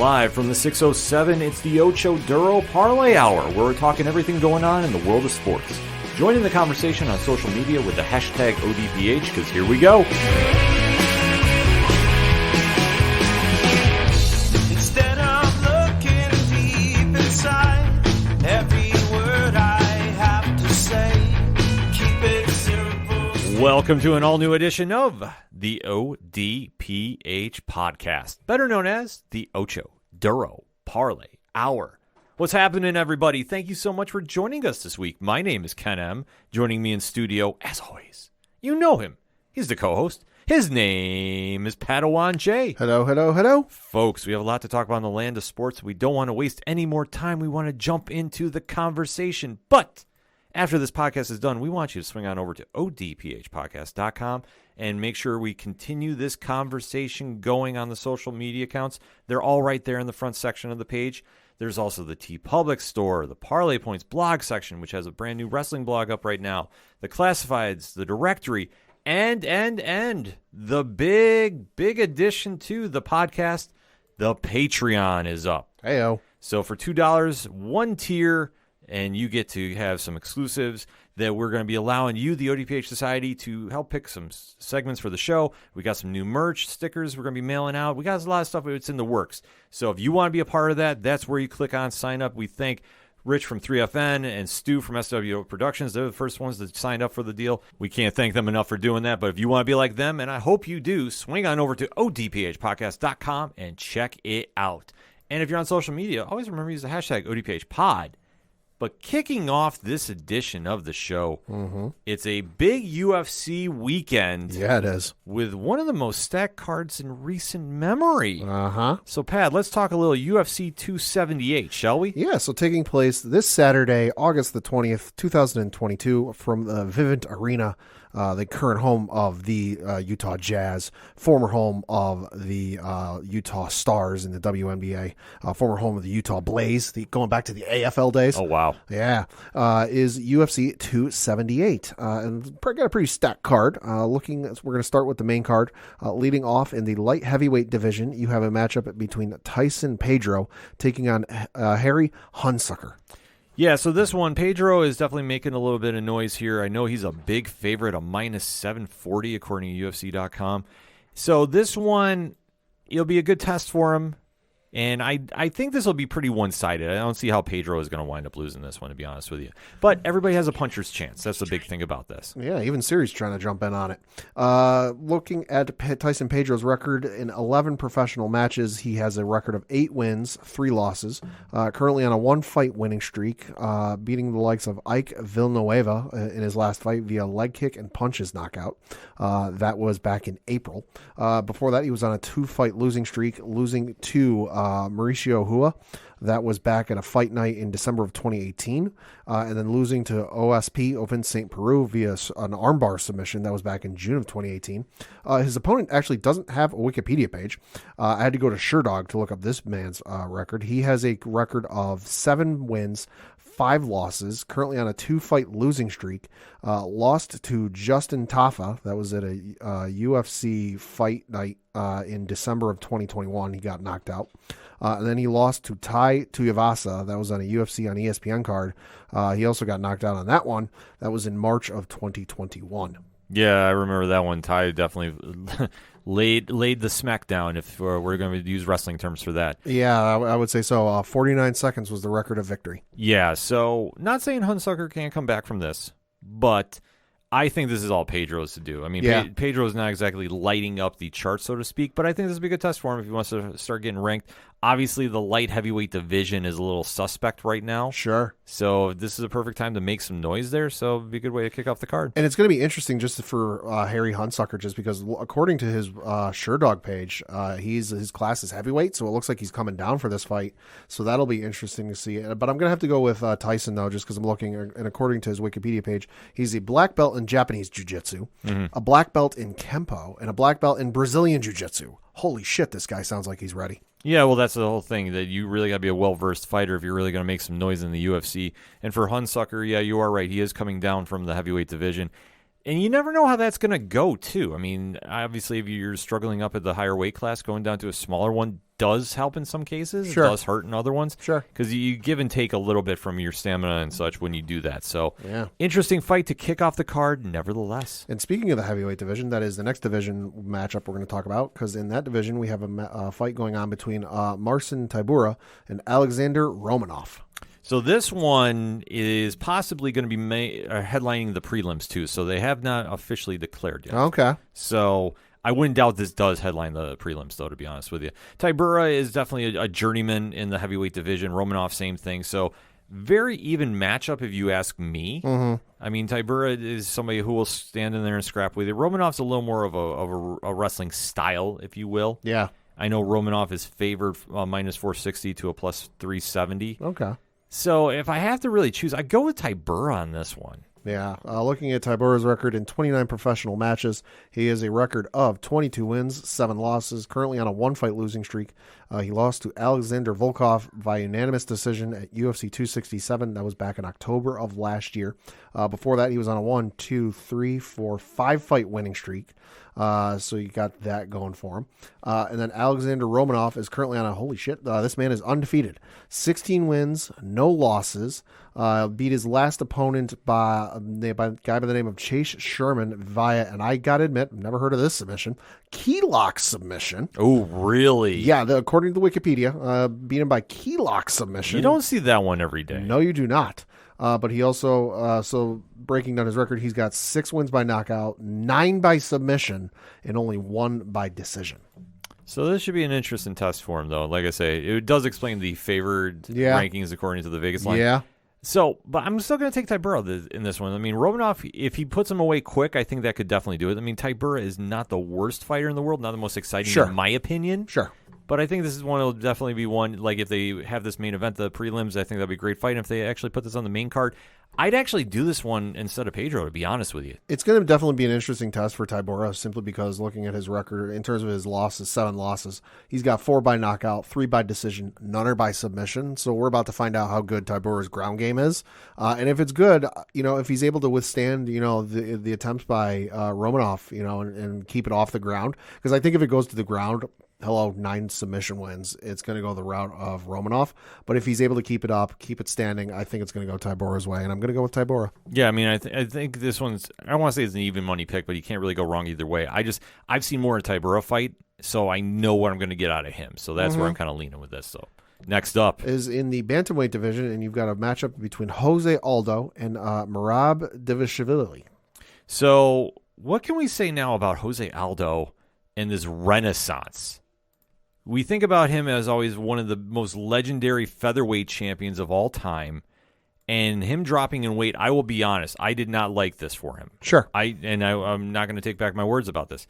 Live from the 607, it's the Ocho Duro Parlay Hour, where we're talking everything going on in the world of sports. Join in the conversation on social media with the hashtag ODPH, because here we go. Instead of looking deep inside, every word I have to say, keep it simple. Welcome to an all-new edition of the ODPH podcast, better known as the Ocho Duro Parlay Hour. What's happening, everybody? Thank you so much for joining us this week. My name is Ken M. Joining me in studio, as always, you know him. He's the co-host. His name is Padawan J. Hello, hello, hello. Folks, we have a lot to talk about in the land of sports. We don't want to waste any more time. We want to jump into the conversation. But after this podcast is done, we want you to swing on over to odphpodcast.com and make sure we continue this conversation going on the social media accounts. They're all right there in the front section of the page. There's also the TeePublic store, the Parlay Points blog section, which has a brand new wrestling blog up right now, the classifieds, the directory, and the big addition to the podcast, the Patreon is up. Heyo. So for $2, one tier, and you get to have some exclusives that we're going to be allowing you, the ODPH Society, to help pick some segments for the show. We got some new merch, stickers we're going to be mailing out. We got a lot of stuff that's in the works. So if you want to be a part of that, that's where you click on sign up. We thank Rich from 3FN and Stu from SWO Productions. They're the first ones that signed up for the deal. We can't thank them enough for doing that. But if you want to be like them, and I hope you do, swing on over to odphpodcast.com and check it out. And if you're on social media, always remember to use the hashtag ODPHpod. But kicking off this edition of the show, It's a big UFC weekend. Yeah, it is. With one of the most stacked cards in recent memory. Uh-huh. So, Pat, let's talk a little UFC 278, shall we? Yeah, so taking place this Saturday, August the 20th, 2022, from the Vivint Arena, the current home of the Utah Jazz, former home of the Utah Stars in the WNBA, former home of the Utah Blaze, going back to the AFL days. Oh, wow. Yeah, is UFC 278. And got a pretty stacked card. We're going to start with the main card. Leading off in the light heavyweight division, you have a matchup between Tyson Pedro taking on Harry Hunsucker. Yeah, so this one, Pedro is definitely making a little bit of noise here. I know he's a big favorite, a minus 740 according to UFC.com. So this one, it'll be a good test for him. And I think this will be pretty one-sided. I don't see how Pedro is going to wind up losing this one, to be honest with you. But everybody has a puncher's chance. That's the big thing about this. Yeah, even Siri's trying to jump in on it. Looking at Tyson Pedro's record in 11 professional matches, he has a record of 8 wins, 3 losses. Currently on a 1-fight winning streak, beating the likes of Ike Villanueva in his last fight via leg kick and punches knockout. That was back in April. Before that, he was on a 2-fight losing streak, losing to Mauricio Hua. That was back at a fight night in December of 2018. And then losing to OSP, Open St. Peru, via an armbar submission. That was back in June of 2018. His opponent actually doesn't have a Wikipedia page. I had to go to SureDog to look up this man's record. He has a record of 7 wins, 5 losses, currently on a 2-fight losing streak. Lost to Justin Tafa. That was at a UFC fight night in December of 2021. He got knocked out. And then he lost to Tai Tuivasa. That was on a UFC on ESPN card. He also got knocked out on that one. That was in March of 2021. Yeah, I remember that one. Tai definitely laid the smackdown, if we're going to use wrestling terms for that. Yeah, I would say so. 49 seconds was the record of victory. Yeah, so not saying Hunsucker can't come back from this, but I think this is all Pedro's to do. I mean, yeah. Pedro's not exactly lighting up the chart, so to speak, but I think this will be a good test for him if he wants to start getting ranked. Obviously, the light heavyweight division is a little suspect right now. Sure. So this is a perfect time to make some noise there, so it'd be a good way to kick off the card. And it's going to be interesting just for Harry Hunsucker, just because according to his SureDog page, his class is heavyweight, so it looks like he's coming down for this fight. So that'll be interesting to see. But I'm going to have to go with Tyson, though, just because I'm looking, and according to his Wikipedia page, he's a black belt in Japanese Jiu-Jitsu, a black belt in Kempo, and a black belt in Brazilian Jiu-Jitsu. Holy shit, this guy sounds like he's ready. Yeah, well, that's the whole thing, that you really got to be a well-versed fighter if you're really going to make some noise in the UFC. And for Hunsucker, yeah, you are right. He is coming down from the heavyweight division. And you never know how that's going to go, too. I mean, obviously, if you're struggling up at the higher weight class, going down to a smaller one does help in some cases. Sure. It does hurt in other ones. Sure. Because you give and take a little bit from your stamina and such when you do that. So, Yeah. interesting fight to kick off the card, nevertheless. And speaking of the heavyweight division, that is the next division matchup we're going to talk about, because in that division we have a fight going on between Marcin Tabura and Alexander Romanoff. So this one is possibly going to be headlining the prelims too. So they have not officially declared yet. Okay. So I wouldn't doubt this does headline the prelims, though, to be honest with you. Tabura is definitely a journeyman in the heavyweight division. Romanoff, same thing. So very even matchup, if you ask me. Mm-hmm. I mean, Tabura is somebody who will stand in there and scrap with you. Romanoff's a little more of a wrestling style, if you will. Yeah. I know Romanoff is favored minus 460 to a plus 370. Okay. So if I have to really choose, I go with Tabura on this one. Yeah, looking at Tabura's record in 29 professional matches, he has a record of 22 wins, 7 losses, currently on a 1-fight losing streak. He lost to Alexander Volkov by unanimous decision at UFC 267. That was back in October of last year. Before that, he was on a 5-fight winning streak. So you got that going for him. And then Alexander Romanoff is currently on a, holy shit, this man is undefeated. 16 wins, no losses. Beat his last opponent by a guy by the name of Chase Sherman via, and I got to admit, I've never heard of this submission, key lock submission. Oh, really? Yeah, according to Wikipedia, beat him by key lock submission. You don't see that one every day. No, you do not. But he also, so breaking down his record, he's got 6 wins by knockout, 9 by submission, and only 1 by decision. So this should be an interesting test for him, though. Like I say, it does explain the favored rankings according to the Vegas line. Yeah. So, but I'm still going to take Tabura in this one. I mean, Romanoff, if he puts him away quick, I think that could definitely do it. I mean, Tabura is not the worst fighter in the world, not the most exciting in my opinion. Sure. But I think this is one that'll definitely be one, like if they have this main event, the prelims, I think that'd be a great fight. And if they actually put this on the main card, I'd actually do this one instead of Pedro, to be honest with you. It's going to definitely be an interesting test for Tabura, simply because looking at his record, in terms of his losses, 7 losses, he's got 4 by knockout, 3 by decision, none are by submission. So we're about to find out how good Tabura's ground game is. And if it's good, if he's able to withstand, the attempts by Romanoff, and keep it off the ground, because I think if it goes to the ground, 9 submission wins, it's going to go the route of Romanoff. But if he's able to keep it up, keep it standing, I think it's going to go Tabura's way, and I'm going to go with Tabura. Yeah, I mean, I think this one's, I don't want to say it's an even money pick, but you can't really go wrong either way. I've seen more of Tabura fight, so I know what I'm going to get out of him. So that's where I'm kind of leaning with this. So next up is in the bantamweight division, and you've got a matchup between Jose Aldo and Merab Dvalishvili. So what can we say now about Jose Aldo and this renaissance? We think about him as always one of the most legendary featherweight champions of all time, and him dropping in weight, I will be honest, I did not like this for him. Sure. I'm not going to take back my words about this.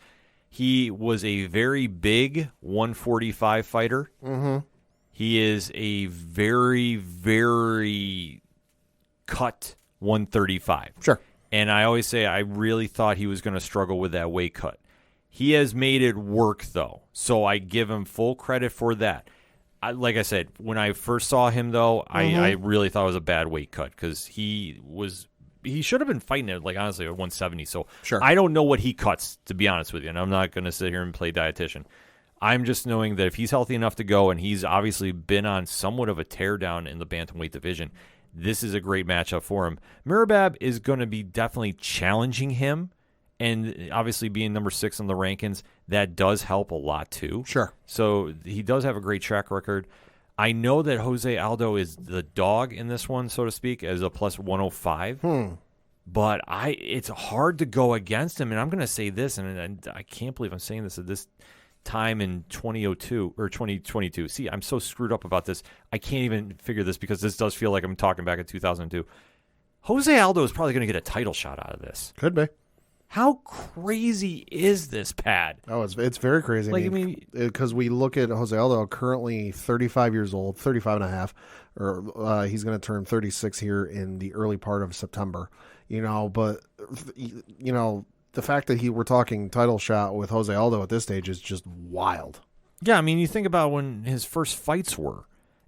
He was a very big 145 fighter. Mm-hmm. He is a very, very cut 135. Sure. And I always say I really thought he was going to struggle with that weight cut. He has made it work, though, so I give him full credit for that. Like I said, when I first saw him, though, I really thought it was a bad weight cut because he should have been fighting at, honestly, at 170. So sure. I don't know what he cuts, to be honest with you, and I'm not going to sit here and play dietitian. I'm just knowing that if he's healthy enough to go, and he's obviously been on somewhat of a teardown in the bantamweight division, this is a great matchup for him. Merab is going to be definitely challenging him. And obviously being number 6 on the rankings, that does help a lot too. Sure. So he does have a great track record. I know that Jose Aldo is the dog in this one, so to speak, as a plus 105. But it's hard to go against him. And I'm going to say this, and I can't believe I'm saying this at this time in 2002 or 2022. See, I'm so screwed up about this. I can't even figure this because this does feel like I'm talking back in 2002. Jose Aldo is probably going to get a title shot out of this. Could be. How crazy is this, Pat? Oh, it's very crazy. Because we look at Jose Aldo, currently 35 years old, 35 and a half, or he's going to turn 36 here in the early part of September. But the fact that we're talking title shot with Jose Aldo at this stage is just wild. Yeah, I mean, you think about when his first fights were,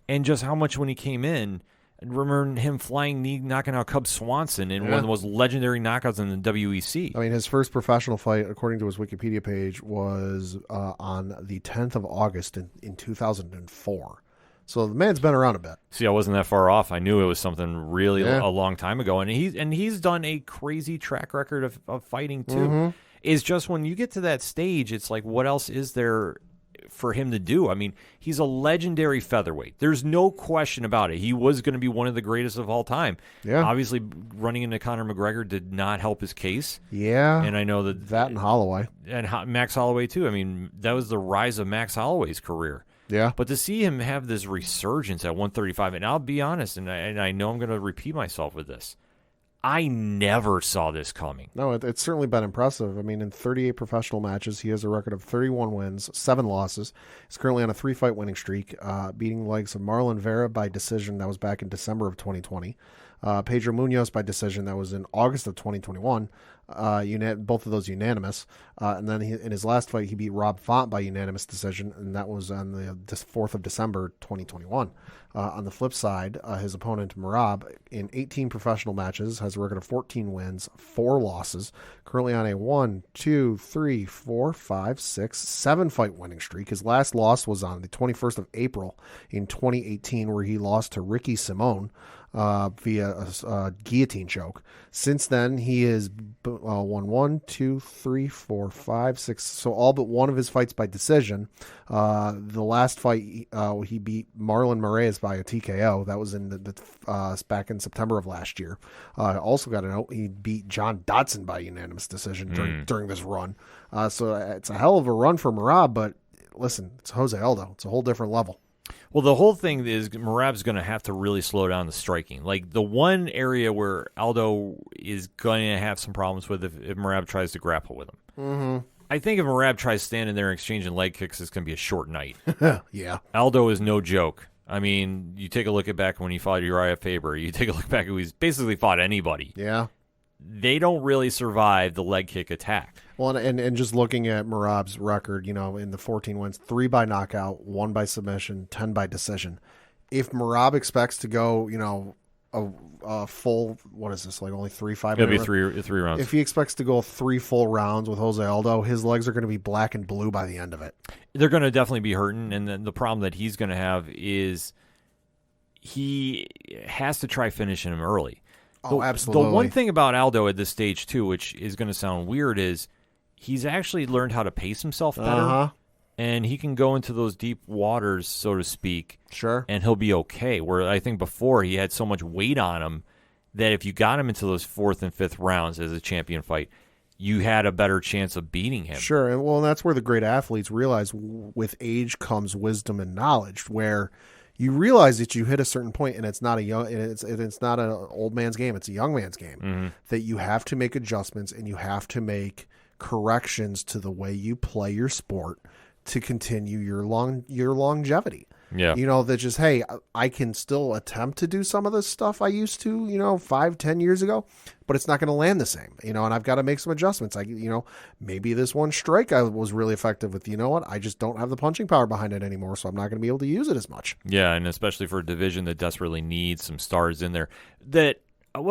and just how much when he came in. I remember him flying knee, knocking out Cub Swanson in one of the most legendary knockouts in the WEC. I mean, his first professional fight, according to his Wikipedia page, was on the 10th of August in 2004. So the man's been around a bit. See, I wasn't that far off. I knew it was something really a long time ago, and he's done a crazy track record of fighting too. It's just when you get to that stage, it's like, what else is there for him to do? I mean, he's a legendary featherweight. There's no question about it. He was going to be one of the greatest of all time. Yeah. Obviously, running into Conor McGregor did not help his case. Yeah. And I know that and Holloway. And Max Holloway, too. I mean, that was the rise of Max Holloway's career. Yeah. But to see him have this resurgence at 135, and I'll be honest, and I know I'm going to repeat myself with this, I never saw this coming. No, it's certainly been impressive. I mean, in 38 professional matches, he has a record of 31 wins, 7 losses. He's currently on a 3-fight winning streak, beating the likes of Marlon Vera by decision. That was back in December of 2020. Pedro Munoz by decision. That was in August of 2021. Both of those unanimous. And then in his last fight, he beat Rob Font by unanimous decision, and that was on the 4th of December 2021. On the flip side, his opponent, Merab, in 18 professional matches, has a record of 14 wins, 4 losses, currently on a 7-fight winning streak. His last loss was on the 21st of April in 2018, where he lost to Ricky Simone via a guillotine choke. Since then, he has won 1, 2, 3, 4, 5, 6. So all but one of his fights by decision. The last fight, he beat Marlon Moraes by a TKO. That was in back in September of last year. Also got a note, he beat John Dodson by unanimous decision during this run. So it's a hell of a run for Merab, but listen, it's Jose Aldo. It's a whole different level. Well, the whole thing is Merab's going to have to really slow down the striking. Like, the one area where Aldo is going to have some problems with if Merab tries to grapple with him. Mm-hmm. I think if Merab tries standing there and exchanging leg kicks, it's going to be a short night. Yeah. Aldo is no joke. I mean, you take a look at back when he fought Uriah Faber. You take a look back when he's basically fought anybody. Yeah. They don't really survive the leg kick attack. Well, and just looking at Merab's record, in the 14 wins, 3 by knockout, 1 by submission, 10 by decision. If Merab expects to go, a full, what is this, like only 3-5? It'll be three rounds. If he expects to go 3 full rounds with Jose Aldo, his legs are going to be black and blue by the end of it. They're going to definitely be hurting, and then the problem that he's going to have is he has to try finishing him early. Absolutely. The one thing about Aldo at this stage, too, which is going to sound weird, is he's actually learned how to pace himself better, and he can go into those deep waters, so to speak, sure, and he'll be okay. Where I think before he had so much weight on him that if you got him into those 4th and 5th rounds as a champion fight, you had a better chance of beating him. Sure, and well, that's where the great athletes realize with age comes wisdom and knowledge, where you realize that you hit a certain point, and it's not not an old man's game; it's a young man's game. Mm-hmm. That you have to make adjustments and you have to make corrections to the way you play your sport to continue your longevity. Yeah, that just, hey, I can still attempt to do some of the stuff I used to, 5-10 years ago, but it's not going to land the same. And I've got to make some adjustments. Maybe this one strike I was really effective with. You know what? I just don't have the punching power behind it anymore, so I'm not going to be able to use it as much. Yeah, and especially for a division that desperately needs some stars in there. I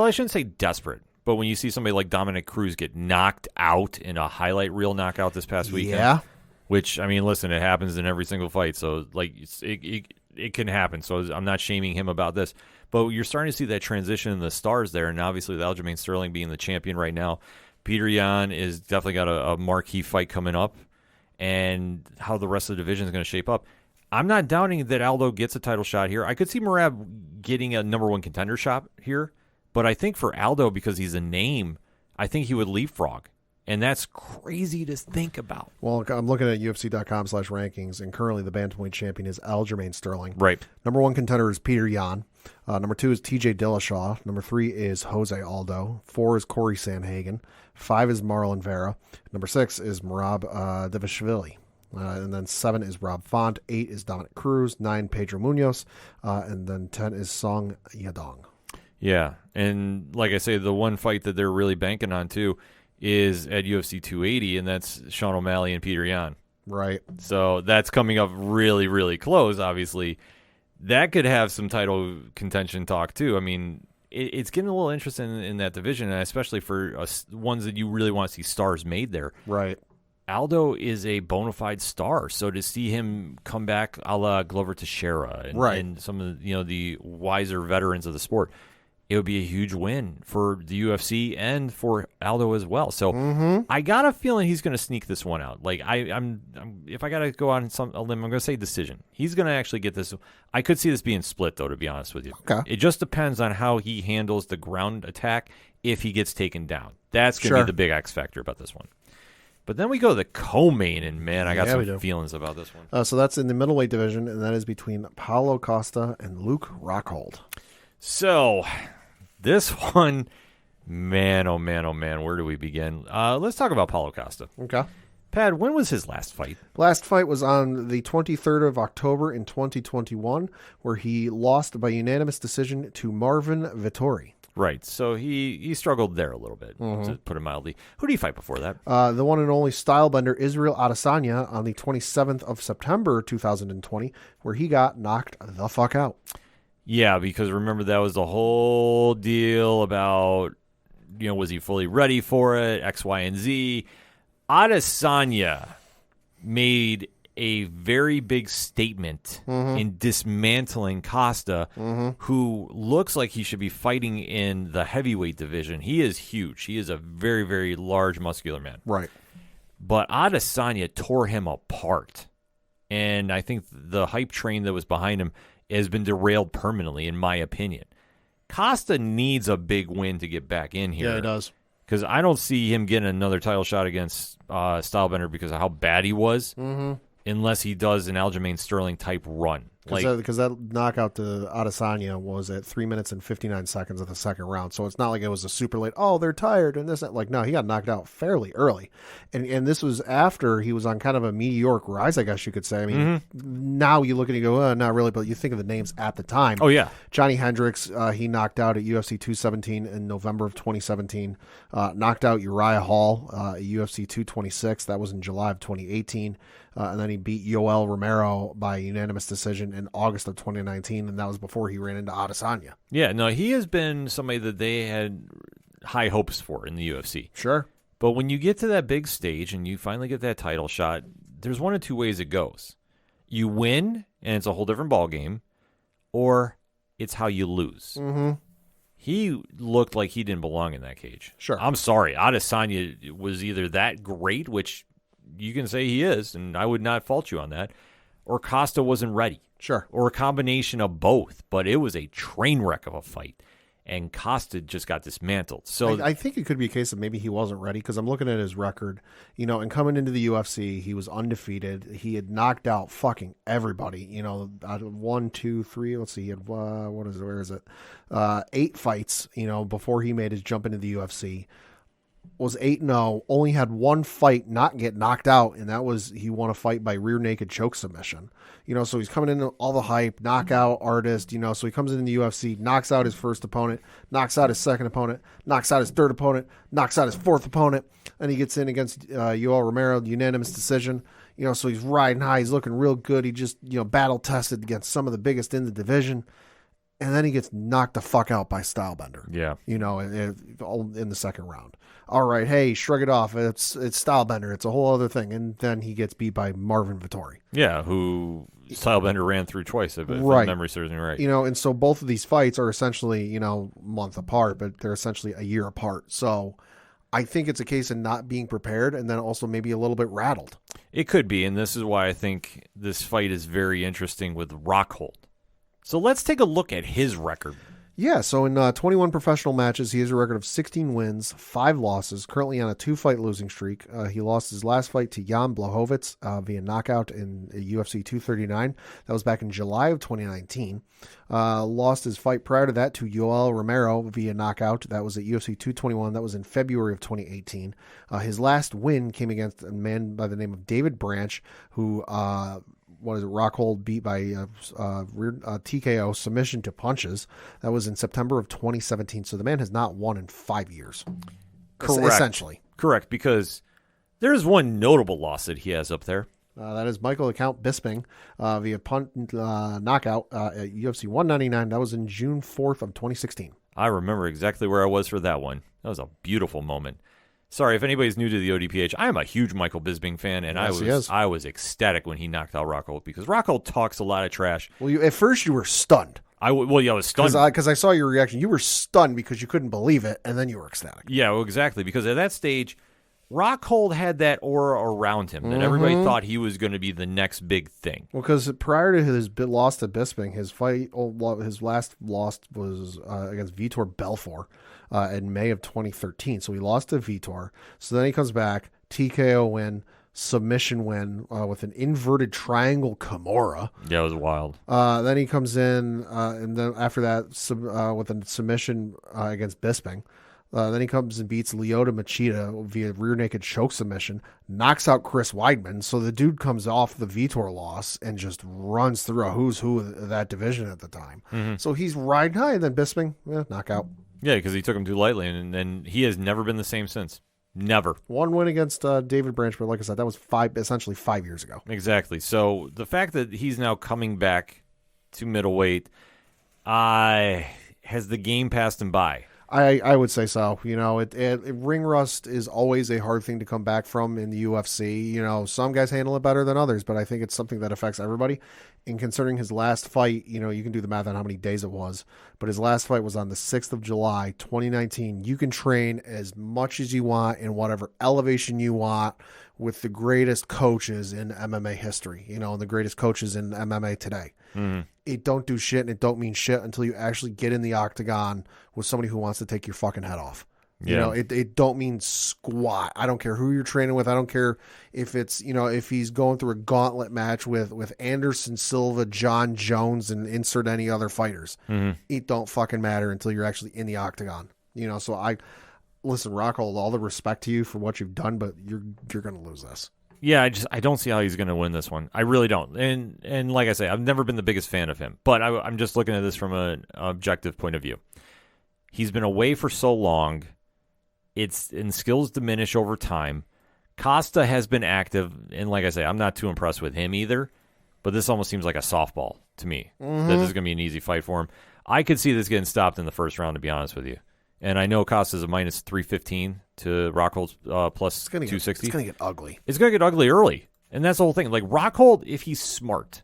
shouldn't say desperate, but when you see somebody like Dominic Cruz get knocked out in a highlight reel knockout this past weekend, yeah. Which, I mean, listen, it happens in every single fight, so like it can happen. So I'm not shaming him about this, but you're starting to see that transition in the stars there, and obviously with Aljamain Sterling being the champion right now, Peter Yan is definitely got a marquee fight coming up, and how the rest of the division is going to shape up. I'm not doubting that Aldo gets a title shot here. I could see Merab getting a number 1 contender shot here, but I think for Aldo, because he's a name, I think he would leapfrog. And that's crazy to think about. Well, I'm looking at UFC.com/rankings, and currently the bantamweight champion is Aljamain Sterling. Right. Number 1 contender is Peter Yan. Number 2 is TJ Dillashaw. Number 3 is Jose Aldo. 4 is Corey Sandhagen. 5 is Marlon Vera. Number 6 is Merab Dvalishvili. And then 7 is Rob Font. 8 is Dominic Cruz. 9, Pedro Munoz. And then 10 is Song Yadong. Yeah. And like I say, the one fight that they're really banking on, too, is at UFC 280, and that's Sean O'Malley and Peter Yan. Right. So that's coming up really, really close, obviously. that could have some title contention talk too. I mean, it's getting a little interesting in that division, and especially for ones that you really want to see stars made there. Right. Aldo is a bona fide star, so to see him come back a la Glover Teixeira and some of the wiser veterans of the sport, it would be a huge win for the UFC and for Aldo as well. So I got a feeling he's going to sneak this one out. Like I'm if I got to go on a limb, I'm going to say decision. He's going to actually get this. I could see this being split, though, to be honest with you. Okay. It just depends on how he handles the ground attack if he gets taken down. That's going to be the big X factor about this one. But then we go to the co-main, and man, I got some feelings about this one. So that's in the middleweight division, and that is between Paulo Costa and Luke Rockhold. So this one, man, oh man, oh man, where do we begin? Let's talk about Paulo Costa. Okay. Pad, when was his last fight? Last fight was on the 23rd of October in 2021, where he lost by unanimous decision to Marvin Vettori. Right, so he struggled there a little bit, to put it mildly. Who did he fight before that? The one and only stylebender Israel Adesanya on the 27th of September 2020, where he got knocked the fuck out. Yeah, because remember that was the whole deal about, was he fully ready for it, X, Y, and Z. Adesanya made a very big statement in dismantling Costa, who looks like he should be fighting in the heavyweight division. He is huge. He is a very, very large, muscular man. Right. But Adesanya tore him apart. And I think the hype train that was behind him has been derailed permanently, in my opinion. Costa needs a big win to get back in here. Yeah, he does. Because I don't see him getting another title shot against Stylebender because of how bad he was. Unless he does an Aljamain Sterling type run. Because that knockout to Adesanya was at 3 minutes and 59 seconds of the second round. So it's not like it was a super late, they're tired and this, that. Like, no, he got knocked out fairly early. And this was after he was on kind of a meteoric rise, I guess you could say. I mean, now you look at it and you go, not really, but you think of the names at the time. Oh, yeah. Johnny Hendricks, he knocked out at UFC 217 in November of 2017. Knocked out Uriah Hall at UFC 226. That was in July of 2018. And then he beat Yoel Romero by unanimous decision in August of 2019, and that was before he ran into Adesanya. Yeah, no, he has been somebody that they had high hopes for in the UFC. Sure. But when you get to that big stage and you finally get that title shot, there's one of two ways it goes. You win, and it's a whole different ballgame, or it's how you lose. He looked like he didn't belong in that cage. Sure. I'm sorry. Adesanya was either that great, which you can say he is, and I would not fault you on that, or Costa wasn't ready. Sure. Or a combination of both, but it was a train wreck of a fight, and Costa just got dismantled. So I think it could be a case of maybe he wasn't ready, because I'm looking at his record, and coming into the UFC, he was undefeated. He had knocked out fucking everybody, out of 1, 2, 3, let's see, he had, where is it? 8 fights, before he made his jump into the UFC. Was 8-0, only had one fight not get knocked out, and that was he won a fight by rear naked choke submission. So he's coming into all the hype, knockout artist, so he comes into the UFC, knocks out his first opponent, knocks out his second opponent, knocks out his third opponent, knocks out his fourth opponent, and he gets in against Yoel Romero, unanimous decision. So he's riding high, he's looking real good. He just, battle tested against some of the biggest in the division. And then he gets knocked the fuck out by Stylebender. Yeah. In the second round. All right, hey, shrug it off. It's Stylebender. It's a whole other thing. And then he gets beat by Marvin Vettori. Yeah, who Stylebender ran through twice, if memory serves me right. And so both of these fights are essentially, month apart, but they're essentially a year apart. So I think it's a case of not being prepared and then also maybe a little bit rattled. It could be, and this is why I think this fight is very interesting with Rockhold. So let's take a look at his record. Yeah, so in 21 professional matches, he has a record of 16 wins, 5 losses, currently on a 2-fight losing streak. He lost his last fight to Jan Blachowicz via knockout in UFC 239. That was back in July of 2019. Lost his fight prior to that to Yoel Romero via knockout. That was at UFC 221. That was in February of 2018. His last win came against a man by the name of David Branch, who... Rockhold beat by TKO submission to punches. That was in September of 2017. So the man has not won in 5 years. Correct. Essentially. Correct, because there's one notable loss that he has up there. That is Michael the Count Bisping via punt knockout at UFC 199. That was in June 4th of 2016. I remember exactly where I was for that one. That was a beautiful moment. Sorry, if anybody's new to the ODPH, I am a huge Michael Bisping fan, and Yes, I was ecstatic when he knocked out Rockhold because Rockhold talks a lot of trash. Well, at first you were stunned. I was stunned. Because I saw your reaction. You were stunned because you couldn't believe it, and then you were ecstatic. Yeah, well, exactly. Because at that stage, Rockhold had that aura around him that everybody thought he was going to be the next big thing. Well, because prior to his loss to Bisping, his last loss was against Vitor Belfort in May of 2013. So he lost to Vitor. So then he comes back, TKO win, submission win with an inverted triangle Kimura. Yeah, it was wild. Then he comes in, and then after that, with a submission against Bisping. Then he comes and beats Lyoto Machida via rear naked choke submission, knocks out Chris Weidman. So the dude comes off the Vitor loss and just runs through a who's who of that division at the time. So he's riding high, and then Bisping, knockout. Yeah, because he took him too lightly, and he has never been the same since. Never. One win against David Branch, but like I said, that was essentially 5 years ago. Exactly. So the fact that he's now coming back to middleweight, has the game passed him by? I would say so. Ring rust is always a hard thing to come back from in the UFC. Some guys handle it better than others, but I think it's something that affects everybody. And considering his last fight, you can do the math on how many days it was, but his last fight was on the 6th of July, 2019. You can train as much as you want in whatever elevation you want with the greatest coaches in MMA history, and the greatest coaches in MMA today. It don't do shit, and it don't mean shit until you actually get in the octagon with somebody who wants to take your fucking head off. Yeah. It don't mean squat. I don't care who you're training with. I don't care if it's, if he's going through a gauntlet match with Anderson Silva, John Jones, and insert any other fighters. It don't fucking matter until you're actually in the octagon. So listen, Rockhold, all the respect to you for what you've done, but you're going to lose this. Yeah, I don't see how he's going to win this one. I really don't. And like I say, I've never been the biggest fan of him, but I'm just looking at this from an objective point of view. He's been away for so long. And skills diminish over time. Costa has been active, and like I say, I'm not too impressed with him either, but this almost seems like a softball to me. That this is going to be an easy fight for him. I could see this getting stopped in the first round, to be honest with you. And I know Costa's a minus 315 to Rockhold's plus 260. It's going to get ugly. It's going to get ugly early. And that's the whole thing. Like, Rockhold, if he's smart,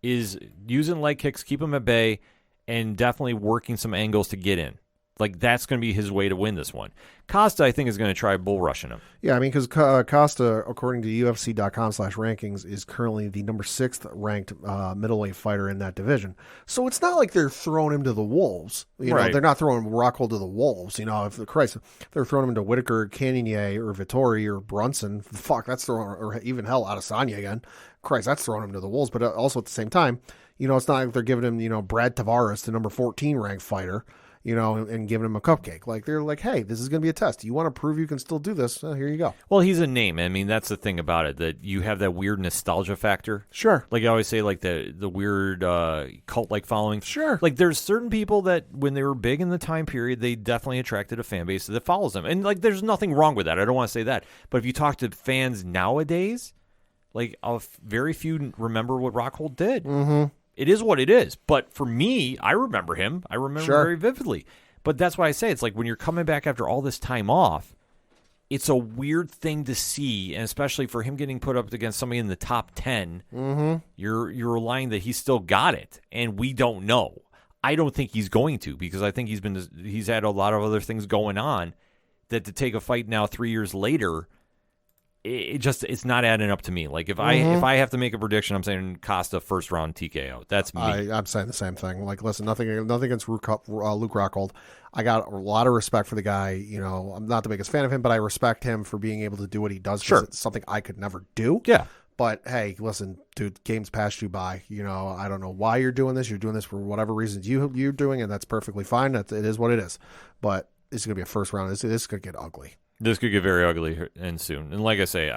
is using leg kicks, keep him at bay, and definitely working some angles to get in. Like, that's going to be his way to win this one. Costa, I think, is going to try bull rushing him. Yeah, because Costa, according to UFC.com/rankings, is currently the number 6th ranked middleweight fighter in that division. So it's not like they're throwing him to the wolves. They're not throwing Rockhold to the wolves. If they're throwing him to Whitaker, Cannonier, or Vittori, or Brunson, fuck, that's throwing, or even hell, Adasanya again. Christ, that's throwing him to the wolves. But also at the same time, it's not like they're giving him, Brad Tavares, the number 14 ranked fighter, and giving him a cupcake. Like, they're like, hey, this is going to be a test. You want to prove you can still do this? Here you go. Well, he's a name. I mean, that's the thing about it, that you have that weird nostalgia factor. Sure. Like I always say, like the weird cult-like following. Sure. Like, there's certain people that, when they were big in the time period, they definitely attracted a fan base that follows them. And, like, there's nothing wrong with that. I don't want to say that. But if you talk to fans nowadays, like, very few remember what Rockhold did. It is what it is. But for me, I remember him. I remember very vividly. But that's why I say it's like when you're coming back after all this time off, it's a weird thing to see, and especially for him getting put up against somebody in the top 10, you're relying that he's still got it, and we don't know. I don't think he's going to, because I think he's had a lot of other things going on that to take a fight now 3 years later, it's not adding up to me. Like, if I have to make a prediction, I'm saying Costa first round TKO. That's me. I'm saying the same thing. Like, listen, nothing against Luke Rockhold. I got a lot of respect for the guy. I'm not the biggest fan of him, but I respect him for being able to do what he does. Sure, it's something I could never do. Yeah. But hey, listen, dude, game's passed you by. I don't know why you're doing this. You're doing this for whatever reasons you're doing, and that's perfectly fine. It is what it is. But this is gonna be a first round. This is gonna get ugly. This could get very ugly and soon. And like I say,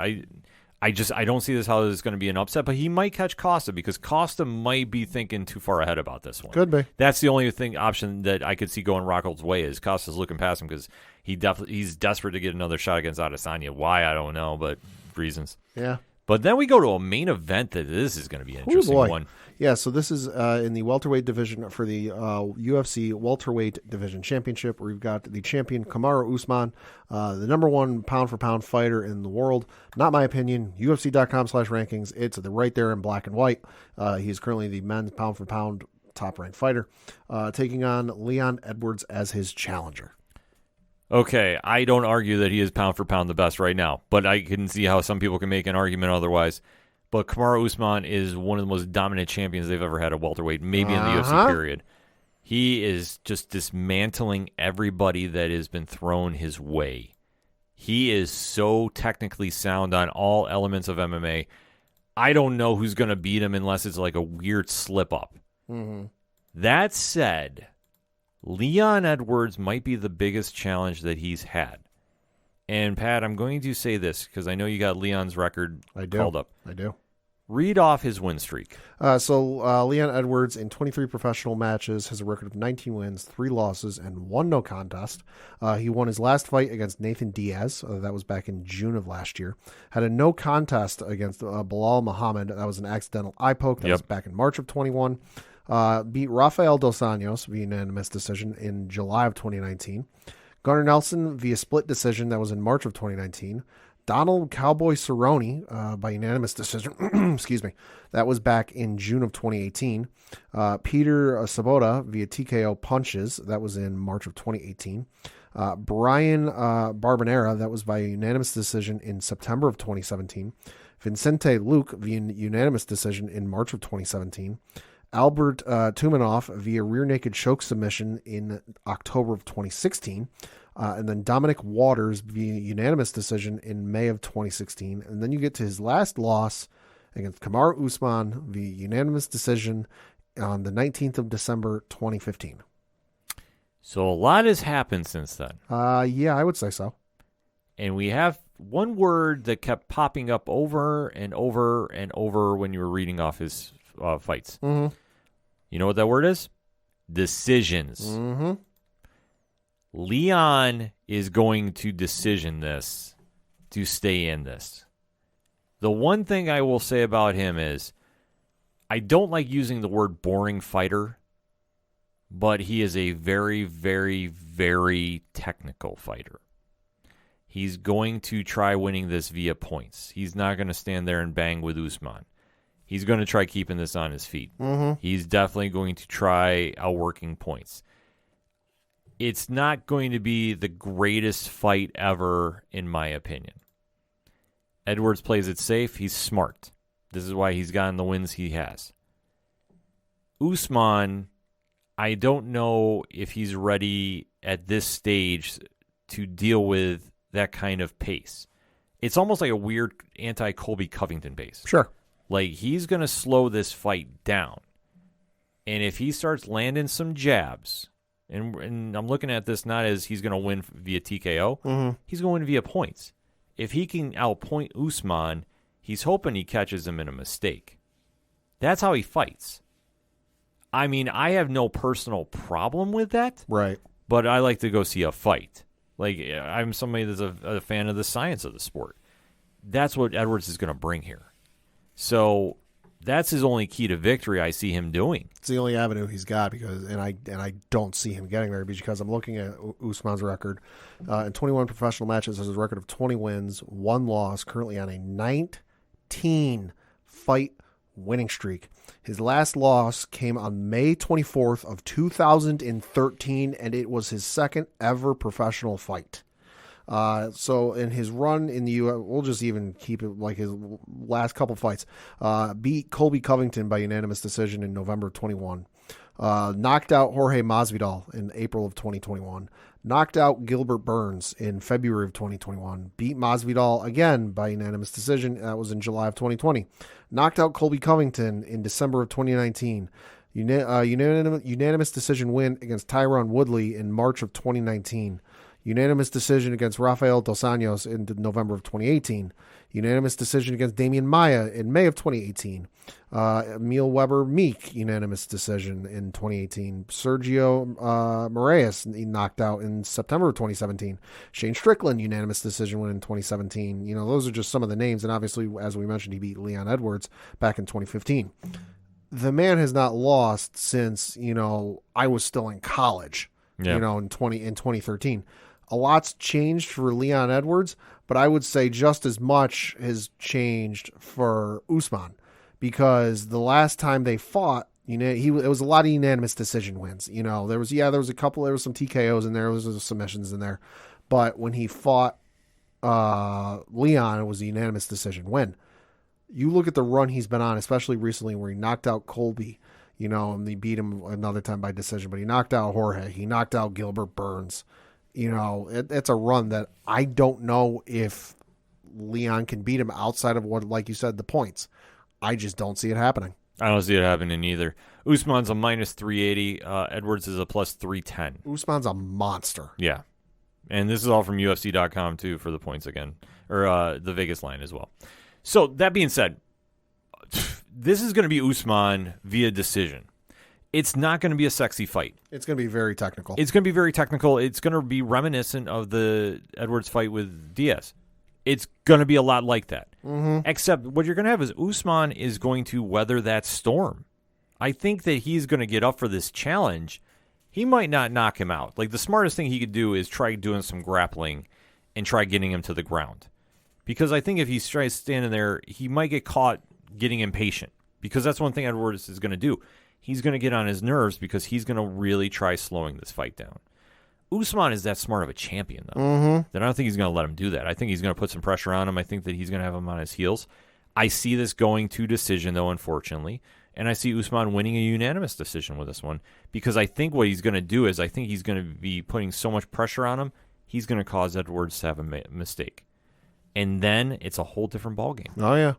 I don't see how this is going to be an upset, but he might catch Costa, because Costa might be thinking too far ahead about this one. Could be. That's the only option that I could see going Rockhold's way, is Costa's looking past him, because he's desperate to get another shot against Adesanya. Why, I don't know, but reasons. Yeah. But then we go to a main event that this is going to be an interesting one. Yeah, so this is in the welterweight division for the UFC welterweight division championship, where we've got the champion Kamaru Usman, the number one pound-for-pound fighter in the world. Not my opinion. UFC.com/rankings. It's right there in black and white. He is currently the men's pound-for-pound top-ranked fighter, taking on Leon Edwards as his challenger. Okay, I don't argue that he is pound for pound the best right now, but I can see how some people can make an argument otherwise. But Kamaru Usman is one of the most dominant champions they've ever had at welterweight, maybe in the UFC period. He is just dismantling everybody that has been thrown his way. He is so technically sound on all elements of MMA. I don't know who's going to beat him unless it's like a weird slip-up. Mm-hmm. That said, Leon Edwards might be the biggest challenge that he's had. And, Pat, I'm going to say this because I know you got Leon's record called up. I do. Read off his win streak. So Leon Edwards, in 23 professional matches, has a record of 19 wins, 3 losses, and 1 no contest. He won his last fight against Nathan Diaz. That was back in June of last year. Had a no contest against Bilal Muhammad. That was an accidental eye poke. That was back in March of 21. Beat Rafael Dos Anjos via unanimous decision in July of 2019. Gunnar Nelson via split decision. That was in March of 2019. Donald Cowboy Cerrone by unanimous decision. Excuse me. That was back in June of 2018. Peter Sabota via TKO punches. That was in March of 2018. Brian Barbanera. That was by unanimous decision in September of 2017. Vincente Luque via unanimous decision in March of 2017. Albert Tumanov via rear naked choke submission in October of 2016. And then Dominic Waters via unanimous decision in May of 2016. And then you get to his last loss against Kamaru Usman via unanimous decision on the 19th of December 2015. So a lot has happened since then. Yeah, I would say so. And we have one word that kept popping up over and over and over when you were reading off his fights. Mm-hmm. You know what that word is? Decisions. Mm-hmm. Leon is going to decision this to stay in this. The one thing I will say about him is I don't like using the word boring fighter, but he is a very, very, very technical fighter. He's going to try winning this via points. He's not going to stand there and bang with Usman. He's going to try keeping this on his feet. Mm-hmm. He's definitely going to try outworking points. It's not going to be the greatest fight ever, in my opinion. Edwards plays it safe. He's smart. This is why he's gotten the wins he has. Usman, I don't know if he's ready at this stage to deal with that kind of pace. It's almost like a weird anti-Colby Covington pace. Sure. Like, he's going to slow this fight down. And if he starts landing some jabs, and I'm looking at this not as he's going to win via TKO, mm-hmm. he's going to win via points. If he can outpoint Usman, he's hoping he catches him in a mistake. That's how he fights. I mean, I have no personal problem with that. Right. But I like to go see a fight. Like, I'm somebody that's a fan of the science of the sport. That's what Edwards is going to bring here. So that's his only key to victory I see him doing. It's the only avenue he's got and I don't see him getting there because I'm looking at Usman's record. In 21 professional matches, has a record of 20 wins, 1 loss, currently on a 19-fight winning streak. His last loss came on May 24th of 2013, and it was his second ever professional fight. So in his run in the U.S., we'll just even keep it like his last couple fights. Beat Colby Covington by unanimous decision in November of 21. Knocked out Jorge Masvidal in April of 2021. Knocked out Gilbert Burns in February of 2021. Beat Masvidal again by unanimous decision. That was in July of 2020. Knocked out Colby Covington in December of 2019. Unanimous decision win against Tyron Woodley in March of 2019. Unanimous decision against Rafael Dos Anjos in November of 2018. Unanimous decision against Damian Maia in May of 2018. Emil Weber Meek, unanimous decision in 2018. Sergio Moraes, he knocked out in September of 2017. Shane Strickland, unanimous decision win in 2017. You know, those are just some of the names. And obviously, as we mentioned, he beat Leon Edwards back in 2015. The man has not lost since, you know, I was still in college, you know, in 2013. A lot's changed for Leon Edwards, but I would say just as much has changed for Usman, because the last time they fought, you know, it was a lot of unanimous decision wins. You know, there was a couple, there was some TKOs in there, there was some submissions in there, but when he fought Leon, it was a unanimous decision win. You look at the run he's been on, especially recently, where he knocked out Colby, you know, and he beat him another time by decision, but he knocked out Jorge, he knocked out Gilbert Burns. You know, it's a run that I don't know if Leon can beat him outside of what, like you said, the points. I just don't see it happening. I don't see it happening either. Usman's a minus 380. Edwards is a plus 310. Usman's a monster. Yeah. And this is all from UFC.com, too, for the points again, or the Vegas line as well. So, that being said, this is going to be Usman via decision. It's not going to be a sexy fight. It's going to be very technical. It's going to be very technical. It's going to be reminiscent of the Edwards fight with Diaz. It's going to be a lot like that. Mm-hmm. Except what you're going to have is Usman is going to weather that storm. I think that he's going to get up for this challenge. He might not knock him out. Like, the smartest thing he could do is try doing some grappling and try getting him to the ground. Because I think if he tries standing there, he might get caught getting impatient. Because that's one thing Edwards is going to do. He's going to get on his nerves because he's going to really try slowing this fight down. Usman is that smart of a champion, though, that I don't think he's going to let him do that. I think he's going to put some pressure on him. I think that he's going to have him on his heels. I see this going to decision, though, unfortunately, and I see Usman winning a unanimous decision with this one because I think what he's going to do is I think he's going to be putting so much pressure on him, he's going to cause Edwards to have a mistake. And then it's a whole different ballgame. Oh, yeah.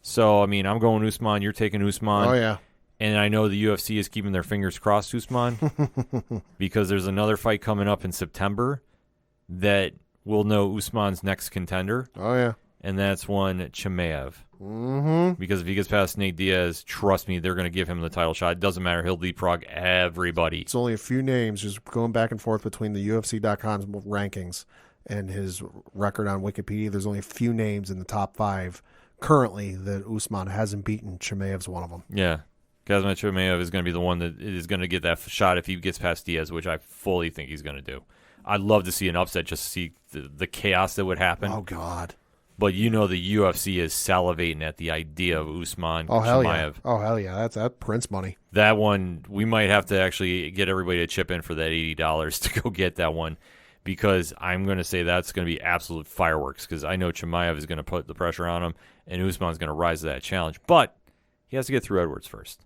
So, I mean, I'm going Usman. You're taking Usman. Oh, yeah. And I know the UFC is keeping their fingers crossed, Usman, because there's another fight coming up in September that will know Usman's next contender. Oh, yeah. And that's one Chimaev. Mm-hmm. Because if he gets past Nate Diaz, trust me, they're going to give him the title shot. It doesn't matter. He'll leapfrog everybody. It's only a few names just going back and forth between the UFC.com's rankings and his record on Wikipedia. There's only a few names in the top 5 currently that Usman hasn't beaten. Chimaev's one of them. Yeah. Kazmat Chimaev is going to be the one that is going to get that shot if he gets past Diaz, which I fully think he's going to do. I'd love to see an upset just to see the chaos that would happen. Oh, God. But you know the UFC is salivating at the idea of Usman Oh, hell Chimaev. Yeah. Oh, hell yeah. That's Prince money. That one, we might have to actually get everybody to chip in for that $80 to go get that one because I'm going to say that's going to be absolute fireworks because I know Chimaev is going to put the pressure on him and Usman's going to rise to that challenge. But he has to get through Edwards first.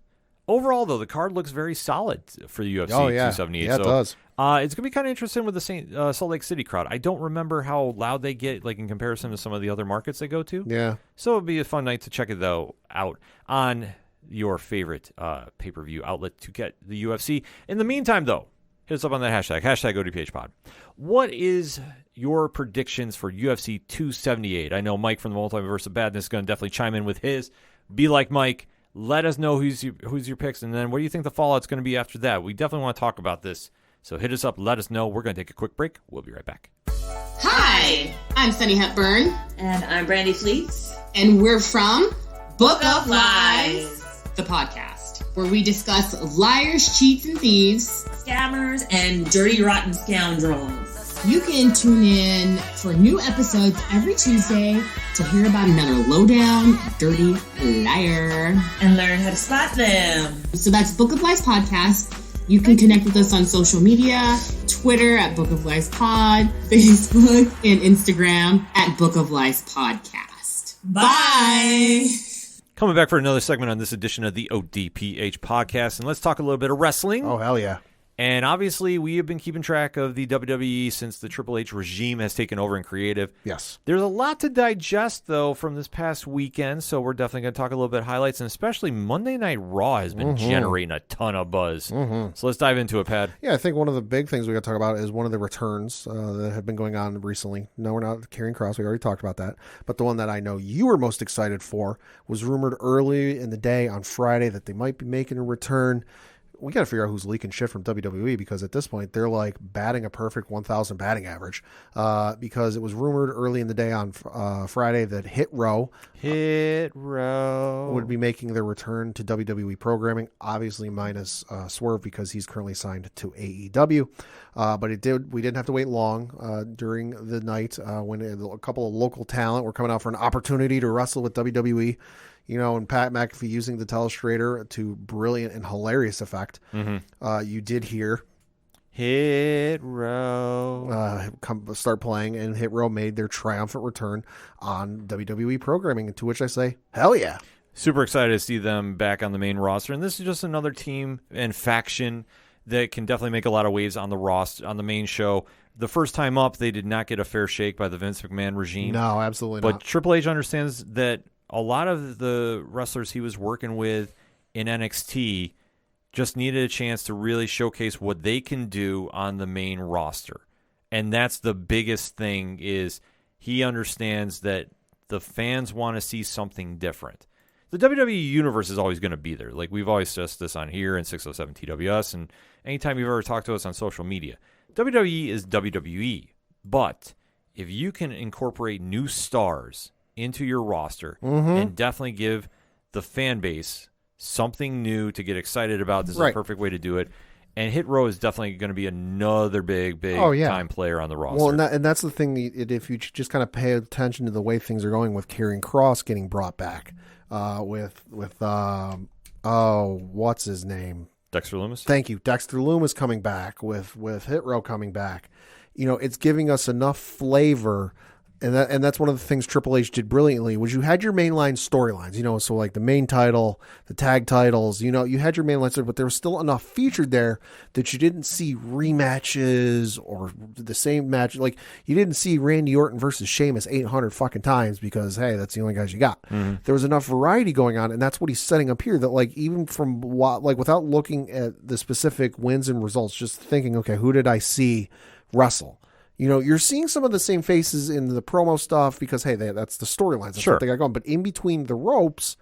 Overall, though, the card looks very solid for the UFC 278. Yeah, it does. It's going to be kind of interesting with the Salt Lake City crowd. I don't remember how loud they get, like in comparison to some of the other markets they go to. Yeah. So it'll be a fun night to check it, though, out on your favorite pay-per-view outlet to get the UFC. In the meantime, though, hit us up on that hashtag ODPHpod. What is your predictions for UFC 278? I know Mike from the Multiverse of Badness is going to definitely chime in with his. Be like Mike. Let us know who's your picks, and then what do you think the fallout's going to be after that? We definitely want to talk about this, so hit us up, let us know. We're going to take a quick break. We'll be right back. Hi, I'm Sunny Hepburn. And I'm Brandy Fleets. And we're from Book of Lies, the podcast, where we discuss liars, cheats, and thieves, scammers, and dirty, rotten scoundrels. You can tune in for new episodes every Tuesday to hear about another lowdown, dirty liar. And learn how to spot them. So that's Book of Lies Podcast. You can connect with us on social media, Twitter at Book of Lies Pod, Facebook and Instagram at Book of Lies Podcast. Bye! Coming back for another segment on this edition of the ODPH podcast, and let's talk a little bit of wrestling. Oh, hell yeah. And obviously, we have been keeping track of the WWE since the Triple H regime has taken over in creative. Yes. There's a lot to digest, though, from this past weekend, so we're definitely going to talk a little bit highlights, and especially Monday Night Raw has been generating a ton of buzz. So let's dive into it, Pat. Yeah, I think one of the big things we got to talk about is one of the returns that have been going on recently. No, we're not Karrion Kross. We already talked about that. But the one that I know you were most excited for was rumored early in the day on Friday that they might be making a return. We got to figure out who's leaking shit from WWE, because at this point they're like batting a perfect 1,000 batting average, because it was rumored early in the day on Friday that Hit Row would be making their return to WWE programming, obviously minus Swerve because he's currently signed to AEW. But we didn't have to wait long during the night when a couple of local talent were coming out for an opportunity to wrestle with WWE. And Pat McAfee using the telestrator to brilliant and hilarious effect. You did hear Hit Row start playing, and Hit Row made their triumphant return on WWE programming, to which I say, hell yeah. Super excited to see them back on the main roster. And this is just another team and faction that can definitely make a lot of waves on the roster, on the main show. The first time up, they did not get a fair shake by the Vince McMahon regime. No, absolutely not. But Triple H understands that a lot of the wrestlers he was working with in NXT just needed a chance to really showcase what they can do on the main roster. And that's the biggest thing, is he understands that the fans want to see something different. The WWE universe is always going to be there. Like, we've always stressed this on here in 607 TWS, and anytime you've ever talked to us on social media. WWE is WWE. But if you can incorporate new stars into your roster and definitely give the fan base something new to get excited about, this is a perfect way to do it. And Hit Row is definitely going to be another big time player on the roster. Well, and that's the thing. If you just kind of pay attention to the way things are going with Karrion Kross getting brought back, with what's his name? Dexter Lumis. Thank you, Dexter Lumis coming back, with Hit Row coming back. It's giving us enough flavor. And that's one of the things Triple H did brilliantly, was you had your mainline storylines, so like the main title, the tag titles, you had your mainline story, but there was still enough featured there that you didn't see rematches or the same match. Like, you didn't see Randy Orton versus Sheamus 800 fucking times because, hey, that's the only guys you got. There was enough variety going on, and that's what he's setting up here, that like, even from without looking at the specific wins and results, just thinking, okay, who did I see wrestle? You're seeing some of the same faces in the promo stuff because, hey, that's the storylines. That's what they got going. But in between the ropes,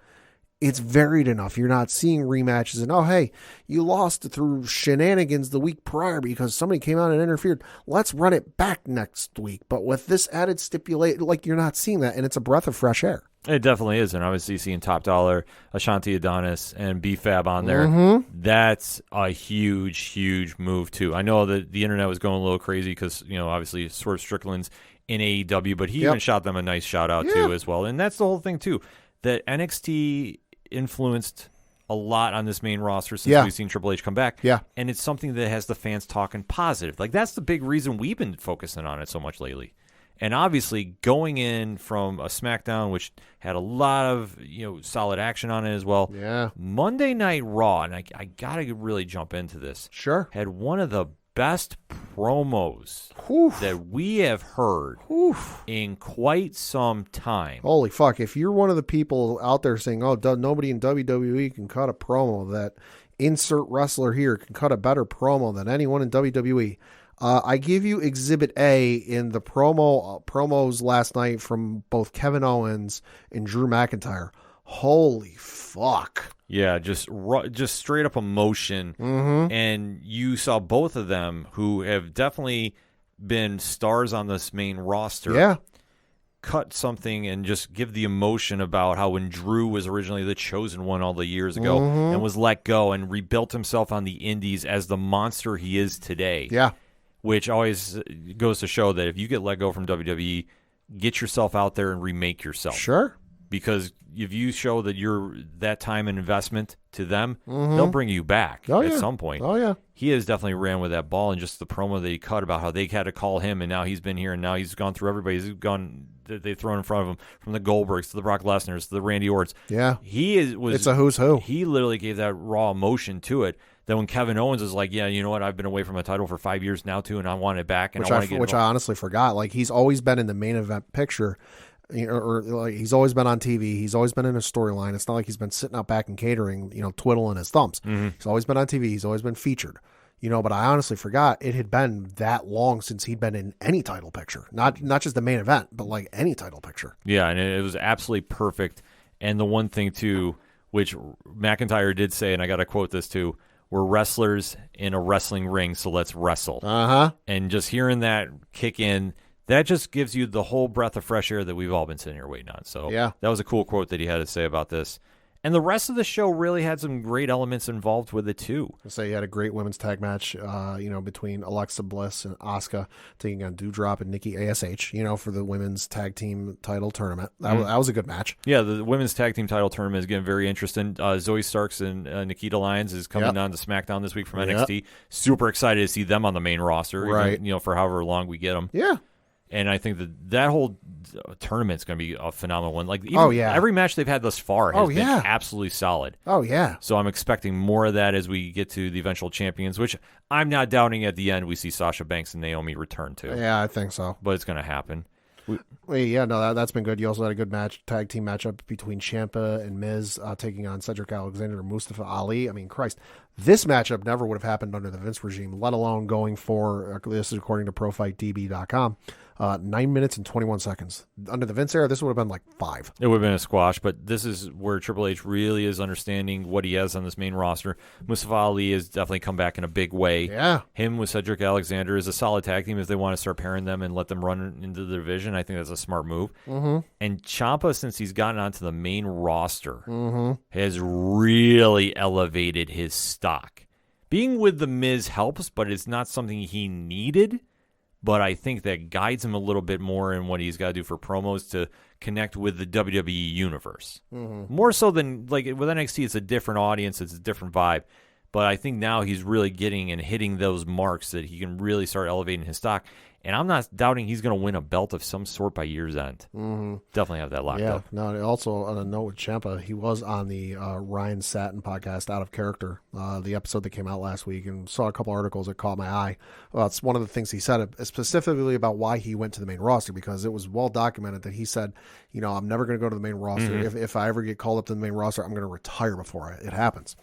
it's varied enough. You're not seeing rematches and, oh, hey, you lost through shenanigans the week prior because somebody came out and interfered. Let's run it back next week. But with this added stipulation, like, you're not seeing that, and it's a breath of fresh air. It definitely is, and obviously seeing Top Dollar, Ashanti Adonis, and B-Fab on there, that's a huge move, too. I know that the internet was going a little crazy because, obviously Swerve Strickland's in AEW, but he even shot them a nice shout-out, too, as well. And that's the whole thing, too, that NXT influenced a lot on this main roster since we've seen Triple H come back. Yeah. And it's something that has the fans talking positive. Like, that's the big reason we've been focusing on it so much lately. And obviously, going in from a SmackDown, which had a lot of solid action on it as well. Yeah. Monday Night Raw, and I got to really jump into this. Sure. Had one of the best promos that we have heard in quite some time. Holy fuck. If you're one of the people out there saying, oh, nobody in WWE can cut a promo, that insert wrestler here can cut a better promo than anyone in WWE, I give you Exhibit A in the promos last night from both Kevin Owens and Drew McIntyre. Holy fuck. Yeah, just straight up emotion. And you saw both of them, who have definitely been stars on this main roster, cut something and just give the emotion about how when Drew was originally the chosen one all the years ago and was let go and rebuilt himself on the indies as the monster he is today. Yeah. Which always goes to show that if you get let go from WWE, get yourself out there and remake yourself. Sure. Because if you show that you're that time and investment to them, they'll bring you back at some point. Oh, yeah. He has definitely ran with that ball, and just the promo that he cut about how they had to call him, and now he's been here, and now he's gone through everybody. He's gone, they've thrown in front of him, from the Goldbergs to the Brock Lesnars to the Randy Ortons. Yeah. It's a who's who. He literally gave that raw emotion to it. Then when Kevin Owens is like, yeah, you know what? I've been away from a title for 5 years now too, and I want it back. And Which I honestly forgot. Like, he's always been in the main event picture. Or like, he's always been on TV. He's always been in a storyline. It's not like he's been sitting out back and catering, twiddling his thumbs. He's always been on TV. He's always been featured. But I honestly forgot it had been that long since he'd been in any title picture. Not just the main event, but like any title picture. Yeah, and it was absolutely perfect. And the one thing too, which McIntyre did say, and I got to quote this too, we're wrestlers in a wrestling ring, so let's wrestle. And just hearing that kick in, that just gives you the whole breath of fresh air that we've all been sitting here waiting on. So yeah, that was a cool quote that he had to say about this. And the rest of the show really had some great elements involved with it, too. So you had a great women's tag match, between Alexa Bliss and Asuka taking on Doudrop and Nikki ASH, for the women's tag team title tournament. That was a good match. Yeah, the women's tag team title tournament is getting very interesting. Zoe Starks and Nikita Lyons is coming on to SmackDown this week from NXT. Super excited to see them on the main roster, right? Even, for however long we get them. Yeah. And I think that whole tournament's going to be a phenomenal one. Like, every match they've had thus far has been absolutely solid. Oh, yeah. So I'm expecting more of that as we get to the eventual champions, which I'm not doubting at the end we see Sasha Banks and Naomi return to. Yeah, I think so. But it's going to happen. That's been good. You also had a good tag team matchup between Ciampa and Miz taking on Cedric Alexander and Mustafa Ali. I mean, Christ, this matchup never would have happened under the Vince regime, let alone going for, this is according to ProFightDB.com, 9 minutes and 21 seconds. Under the Vince era, this would have been like 5. It would have been a squash, but this is where Triple H really is understanding what he has on this main roster. Mustafa Ali has definitely come back in a big way. Yeah. Him with Cedric Alexander is a solid tag team if they want to start pairing them and let them run into the division. I think that's a smart move. And Ciampa, since he's gotten onto the main roster, has really elevated his stock. Being with The Miz helps, but it's not something he needed. But I think that guides him a little bit more in what he's got to do for promos to connect with the WWE universe. More so than, like, with NXT, it's a different audience, it's a different vibe. But I think now he's really getting and hitting those marks that he can really start elevating his stock. And I'm not doubting he's going to win a belt of some sort by year's end. Definitely have that locked up. Yeah. No, also on a note with Ciampa, he was on the Ryan Satin podcast, Out of Character, the episode that came out last week, and saw a couple articles that caught my eye. It's one of the things he said specifically about why he went to the main roster, because it was well documented that he said, I'm never going to go to the main roster. If I ever get called up to the main roster, I'm going to retire before it happens.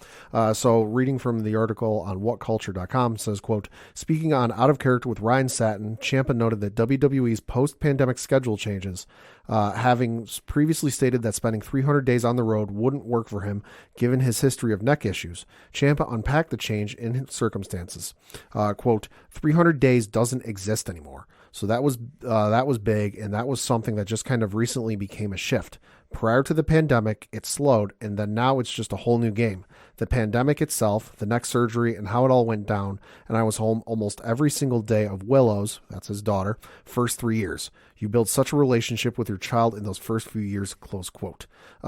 So reading from the article on whatculture.com says, quote, speaking on Out of Character with Ryan Satin, Ciampa noted that WWE's post-pandemic schedule changes, having previously stated that spending 300 days on the road wouldn't work for him given his history of neck issues. Ciampa unpacked the change in his circumstances. Quote, 300 days doesn't exist anymore. So that was big, and that was something that just kind of recently became a shift. Prior to the pandemic, it slowed, and then now it's just a whole new game. The pandemic itself, the neck surgery, and how it all went down, and I was home almost every single day of Willow's, that's his daughter, first 3 years. You build such a relationship with your child in those first few years, close quote.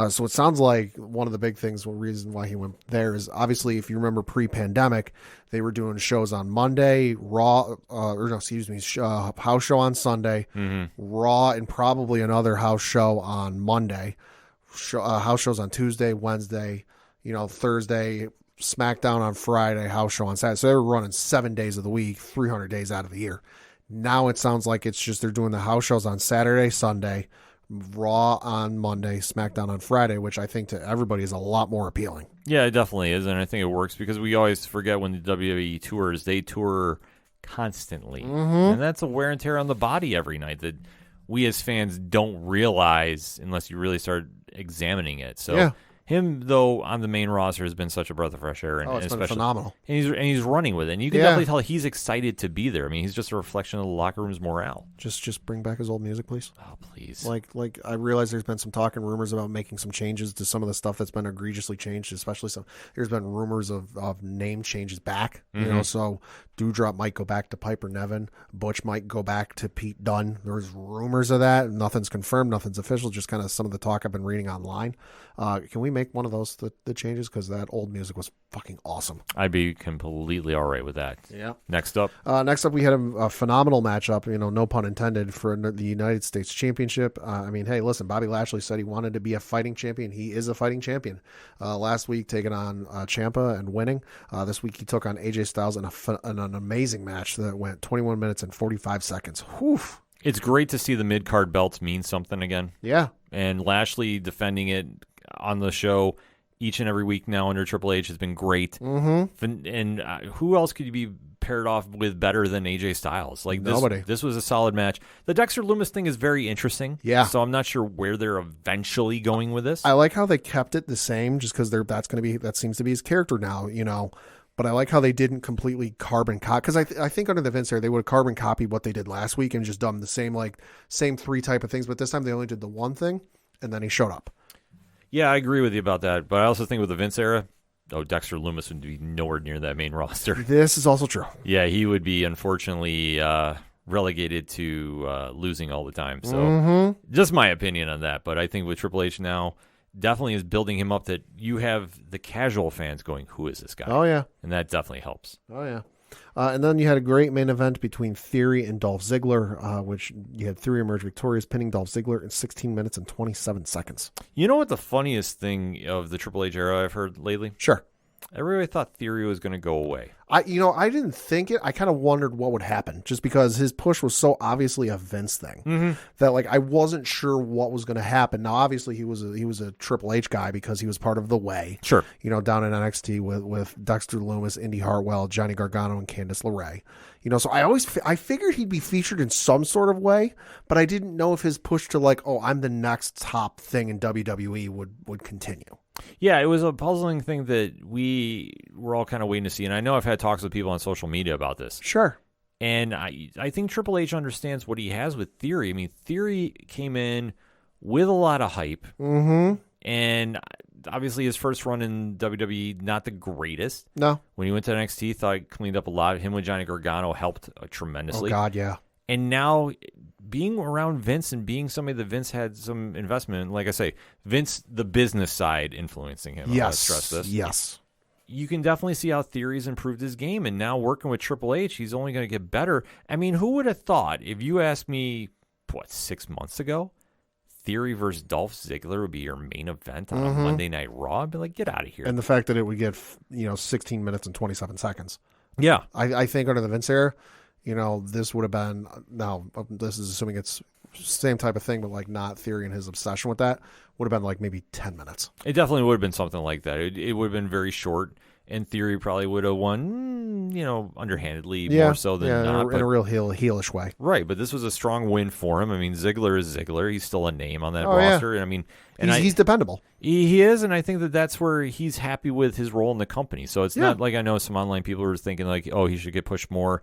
So it sounds like one of the big things, one reason why he went there is obviously, if you remember pre-pandemic, they were doing shows on Monday, house show on Sunday, Raw, and probably another house show on Monday, house shows on Tuesday, Wednesday, Thursday, SmackDown on Friday, house show on Saturday. So they were running 7 days of the week, 300 days out of the year. Now it sounds like it's just they're doing the house shows on Saturday, Sunday, Raw on Monday, SmackDown on Friday, which I think to everybody is a lot more appealing. Yeah, it definitely is, and I think it works because we always forget when the WWE tours, they tour constantly. And that's a wear and tear on the body every night that we as fans don't realize unless you really start examining it. So him, though, on the main roster has been such a breath of fresh air. And it's been phenomenal. And he's running with it. And you can definitely tell he's excited to be there. I mean, he's just a reflection of the locker room's morale. Just bring back his old music, please. Oh, please. Like I realize there's been some talk and rumors about making some changes to some of the stuff that's been egregiously changed, especially there's been rumors of name changes back. So Doudrop might go back to Piper Niven. Butch might go back to Pete Dunne. There's rumors of that. Nothing's confirmed. Nothing's official. Just kind of some of the talk I've been reading online. Can we make one of those the changes because that old music was fucking awesome. I'd be completely all right with that. Yeah. Next up. Next up, we had a phenomenal matchup, no pun intended, for the United States Championship. Hey, listen, Bobby Lashley said he wanted to be a fighting champion. He is a fighting champion. Last week, taking on Ciampa and winning. This week, he took on AJ Styles in an amazing match that went 21 minutes and 45 seconds. Whew. It's great to see the mid-card belts mean something again. Yeah. And Lashley defending it on the show each and every week now under Triple H has been great. Mm-hmm. And who else could you be paired off with better than AJ Styles? Like Nobody. This was a solid match. The Dexter Lumis thing is very interesting. Yeah. So I'm not sure where they're eventually going with this. I like how they kept it the same just because that seems to be his character now, But I like how they didn't completely carbon copy, because I think under the Vince era, they would have carbon copied what they did last week and just done the same three type of things. But this time they only did the one thing, and then he showed up. Yeah, I agree with you about that. But I also think with the Vince era, Dexter Lumis would be nowhere near that main roster. This is also true. Yeah, he would be unfortunately relegated to losing all the time. So just my opinion on that. But I think with Triple H now, definitely is building him up that you have the casual fans going, who is this guy? Oh, yeah. And that definitely helps. Oh, yeah. And then you had a great main event between Theory and Dolph Ziggler, which you had Theory emerge victorious, pinning Dolph Ziggler in 16 minutes and 27 seconds. You know what the funniest thing of the Triple H era I've heard lately? Sure. Everybody thought Theory was going to go away. I didn't think it. I kind of wondered what would happen just because his push was so obviously a Vince thing that I wasn't sure what was going to happen. Now, obviously he was a Triple H guy because he was part of the Way. Sure. Down in NXT with Dexter Lumis, Indy Hartwell, Johnny Gargano, and Candice LeRae. So I figured he'd be featured in some sort of way, but I didn't know if his push to I'm the next top thing in WWE would continue. Yeah, it was a puzzling thing that we were all kind of waiting to see. And I know I've had talks with people on social media about this. Sure. And I think Triple H understands what he has with Theory. I mean, Theory came in with a lot of hype. Mm-hmm. And obviously his first run in WWE, not the greatest. No. When he went to NXT, thought he cleaned up a lot. Him with Johnny Gargano helped tremendously. Oh, God, yeah. And now being around Vince and being somebody that Vince had some investment in, like I say, Vince, the business side influencing him. Yes. I want to stress this. Yes. You can definitely see how Theory's improved his game. And now working with Triple H, he's only going to get better. I mean, who would have thought, if you asked me, 6 months ago, Theory versus Dolph Ziggler would be your main event on a Monday Night Raw? I'd be like, get out of here. And the fact that it would get 16 minutes and 27 seconds. Yeah. I think under the Vince era, this would have been, now this is assuming it's same type of thing, but not Theory and his obsession with that, would have been maybe 10 minutes. It definitely would have been something like that. It would have been very short, and Theory probably would have won, underhandedly more so than not. In a real heelish way. Right, but this was a strong win for him. I mean, Ziggler is Ziggler. He's still a name on that roster. Yeah. And I mean, he's dependable. He is, and I think that's where he's happy with his role in the company. So it's not like I know some online people are thinking he should get pushed more.